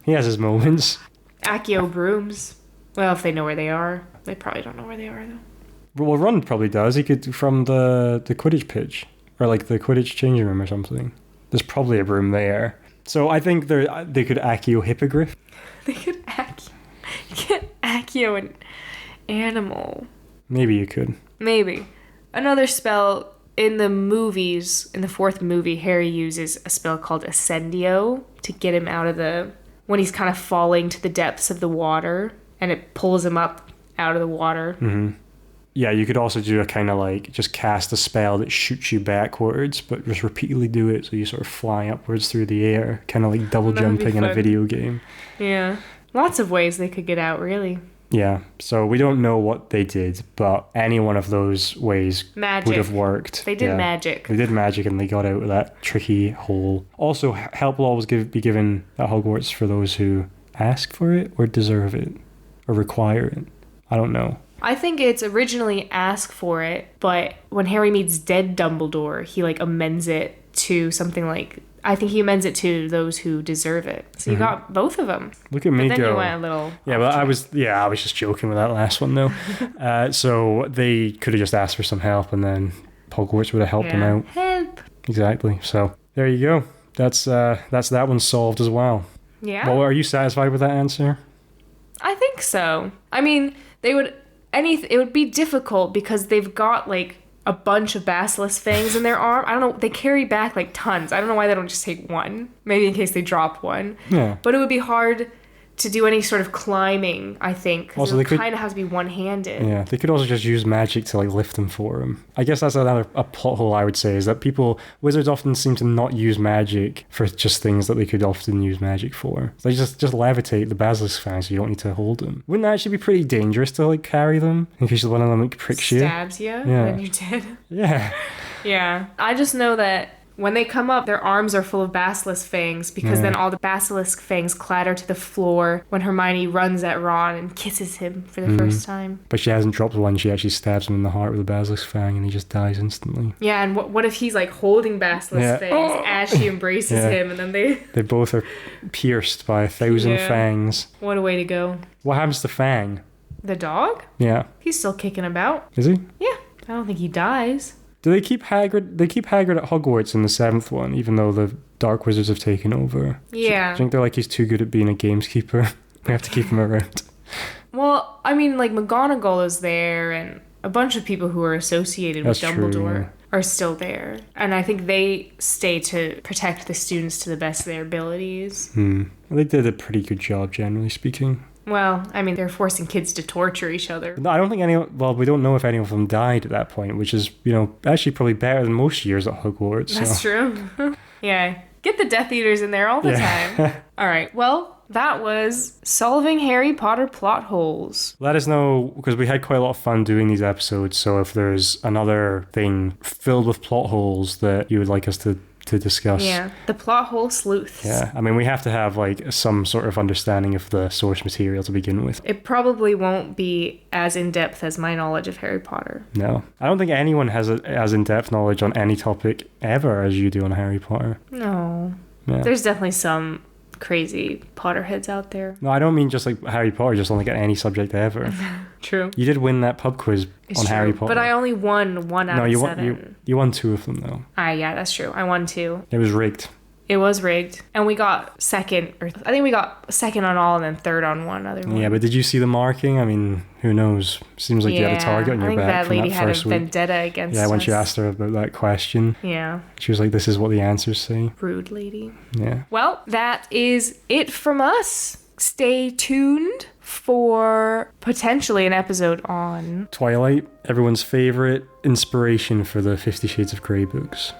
[SPEAKER 1] He has his moments.
[SPEAKER 2] Accio brooms. Well, if they know where they are. They probably don't know where they are, though.
[SPEAKER 1] Well, Ron probably does. He could from the Quidditch pitch. Or like the Quidditch changing room or something. There's probably a broom there. So I think they could Accio Hippogriff.
[SPEAKER 2] They could Accio. You can't Accio an animal.
[SPEAKER 1] Maybe you could.
[SPEAKER 2] Maybe. Another spell in the movies, in the fourth movie, Harry uses a spell called Ascendio to get him out of when he's kind of falling to the depths of the water, and it pulls him up out of the water.
[SPEAKER 1] Mm-hmm. Yeah, you could also do a kind of like just cast a spell that shoots you backwards, but just repeatedly do it so you sort of fly upwards through the air, kind of like double jumping in a video game.
[SPEAKER 2] Yeah. Lots of ways they could get out, really.
[SPEAKER 1] Yeah, so we don't know what they did, but any one of those ways would have worked.
[SPEAKER 2] They did magic.
[SPEAKER 1] They did magic and they got out of that tricky hole. Also, help will always be given at Hogwarts for those who ask for it or deserve it or require it. I don't know.
[SPEAKER 2] I think it's originally ask for it, but when Harry meets dead Dumbledore, he like amends it to something like, I think he amends it to those who deserve it. So you got both of them.
[SPEAKER 1] Look at me
[SPEAKER 2] then
[SPEAKER 1] go.
[SPEAKER 2] You went a little
[SPEAKER 1] yeah, but I was just joking with that last one though. So they could have just asked for some help and then Hogwarts would have helped them out.
[SPEAKER 2] Help.
[SPEAKER 1] Exactly. So there you go. That's that one solved as well.
[SPEAKER 2] Yeah.
[SPEAKER 1] Well, are you satisfied with that answer?
[SPEAKER 2] I think so. I mean, it would be difficult because they've got like a bunch of basilisk fangs in their arm. I don't know. They carry back like tons. I don't know why they don't just take one. Maybe in case they drop one.
[SPEAKER 1] Yeah.
[SPEAKER 2] But it would be hard to do any sort of climbing, I think. Because it kind of has to be one-handed.
[SPEAKER 1] Yeah, they could also just use magic to like lift them for them. I guess that's a plot hole I would say, is that wizards often seem to not use magic for just things that they could often use magic for. They just levitate the basilisk fangs so you don't need to hold them. Wouldn't that actually be pretty dangerous to like carry them in case one of them like pricks you?
[SPEAKER 2] Stabs you, then you're dead.
[SPEAKER 1] Yeah.
[SPEAKER 2] Yeah. I just know that when they come up, their arms are full of basilisk fangs because then all the basilisk fangs clatter to the floor when Hermione runs at Ron and kisses him for the first time.
[SPEAKER 1] But she hasn't dropped one. She actually stabs him in the heart with a basilisk fang and he just dies instantly.
[SPEAKER 2] Yeah, and what if he's like holding basilisk fangs as she embraces him and then they
[SPEAKER 1] both are pierced by 1,000 fangs.
[SPEAKER 2] What a way to go.
[SPEAKER 1] What happens to Fang?
[SPEAKER 2] The dog?
[SPEAKER 1] Yeah.
[SPEAKER 2] He's still kicking about.
[SPEAKER 1] Is he?
[SPEAKER 2] Yeah. I don't think he dies.
[SPEAKER 1] Do they keep Hagrid? They keep Hagrid at Hogwarts in the 7th one, even though the Dark Wizards have taken over.
[SPEAKER 2] Yeah.
[SPEAKER 1] Do you think they're like, he's too good at being a gameskeeper? We have to keep him around.
[SPEAKER 2] Well, I mean, like McGonagall is there, and a bunch of people who are associated with Dumbledore are still there, and I think they stay to protect the students to the best of their abilities.
[SPEAKER 1] They did a pretty good job, generally speaking.
[SPEAKER 2] Well, I mean, they're forcing kids to torture each other.
[SPEAKER 1] No, I don't think we don't know if any of them died at that point, which is, actually probably better than most years at Hogwarts.
[SPEAKER 2] That's true. Yeah. Get the Death Eaters in there all the time. All right. Well, that was solving Harry Potter plot holes.
[SPEAKER 1] Let us know, because we had quite a lot of fun doing these episodes, so if there's another thing filled with plot holes that you would like us to discuss.
[SPEAKER 2] Yeah, the plot hole sleuths.
[SPEAKER 1] Yeah, I mean, we have to have like some sort of understanding of the source material to begin with.
[SPEAKER 2] It probably won't be as in-depth as my knowledge of Harry Potter.
[SPEAKER 1] No, I don't think anyone has as in-depth knowledge on any topic ever as you do on Harry Potter.
[SPEAKER 2] No.
[SPEAKER 1] Yeah.
[SPEAKER 2] There's definitely some crazy Potterheads out there.
[SPEAKER 1] No, I don't mean just like Harry Potter, just on like any subject ever.
[SPEAKER 2] True.
[SPEAKER 1] You did win that pub quiz on Harry Potter.
[SPEAKER 2] But I only won one out of 7.
[SPEAKER 1] You won 2 of them though.
[SPEAKER 2] Yeah, that's true. I won 2.
[SPEAKER 1] It was rigged.
[SPEAKER 2] It was rigged. And we got second, I think we got second on all and then third on one other one.
[SPEAKER 1] Yeah, but did you see the marking? I mean, who knows? Seems like you had a target on your back.
[SPEAKER 2] I think that lady had a
[SPEAKER 1] week.
[SPEAKER 2] vendetta against us.
[SPEAKER 1] Yeah, when she asked her about that question.
[SPEAKER 2] Yeah.
[SPEAKER 1] She was like, this is what the answers say.
[SPEAKER 2] Rude lady.
[SPEAKER 1] Yeah.
[SPEAKER 2] Well, that is it from us. Stay tuned for potentially an episode on
[SPEAKER 1] Twilight, everyone's favorite inspiration for the 50 Shades of Grey books.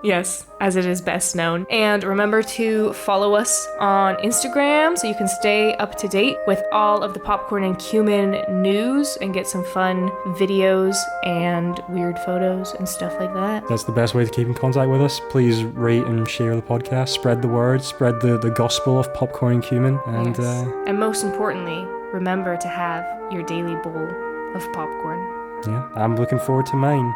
[SPEAKER 2] Yes, as it is best known. And remember to follow us on Instagram so you can stay up to date with all of the Popcorn and Cumin news and get some fun videos and weird photos and stuff like that.
[SPEAKER 1] That's the best way to keep in contact with us. Please rate and share the podcast, spread the word, spread the gospel of Popcorn and Cumin. And,
[SPEAKER 2] yes. And most importantly, remember to have your daily bowl of popcorn.
[SPEAKER 1] Yeah, I'm looking forward to mine.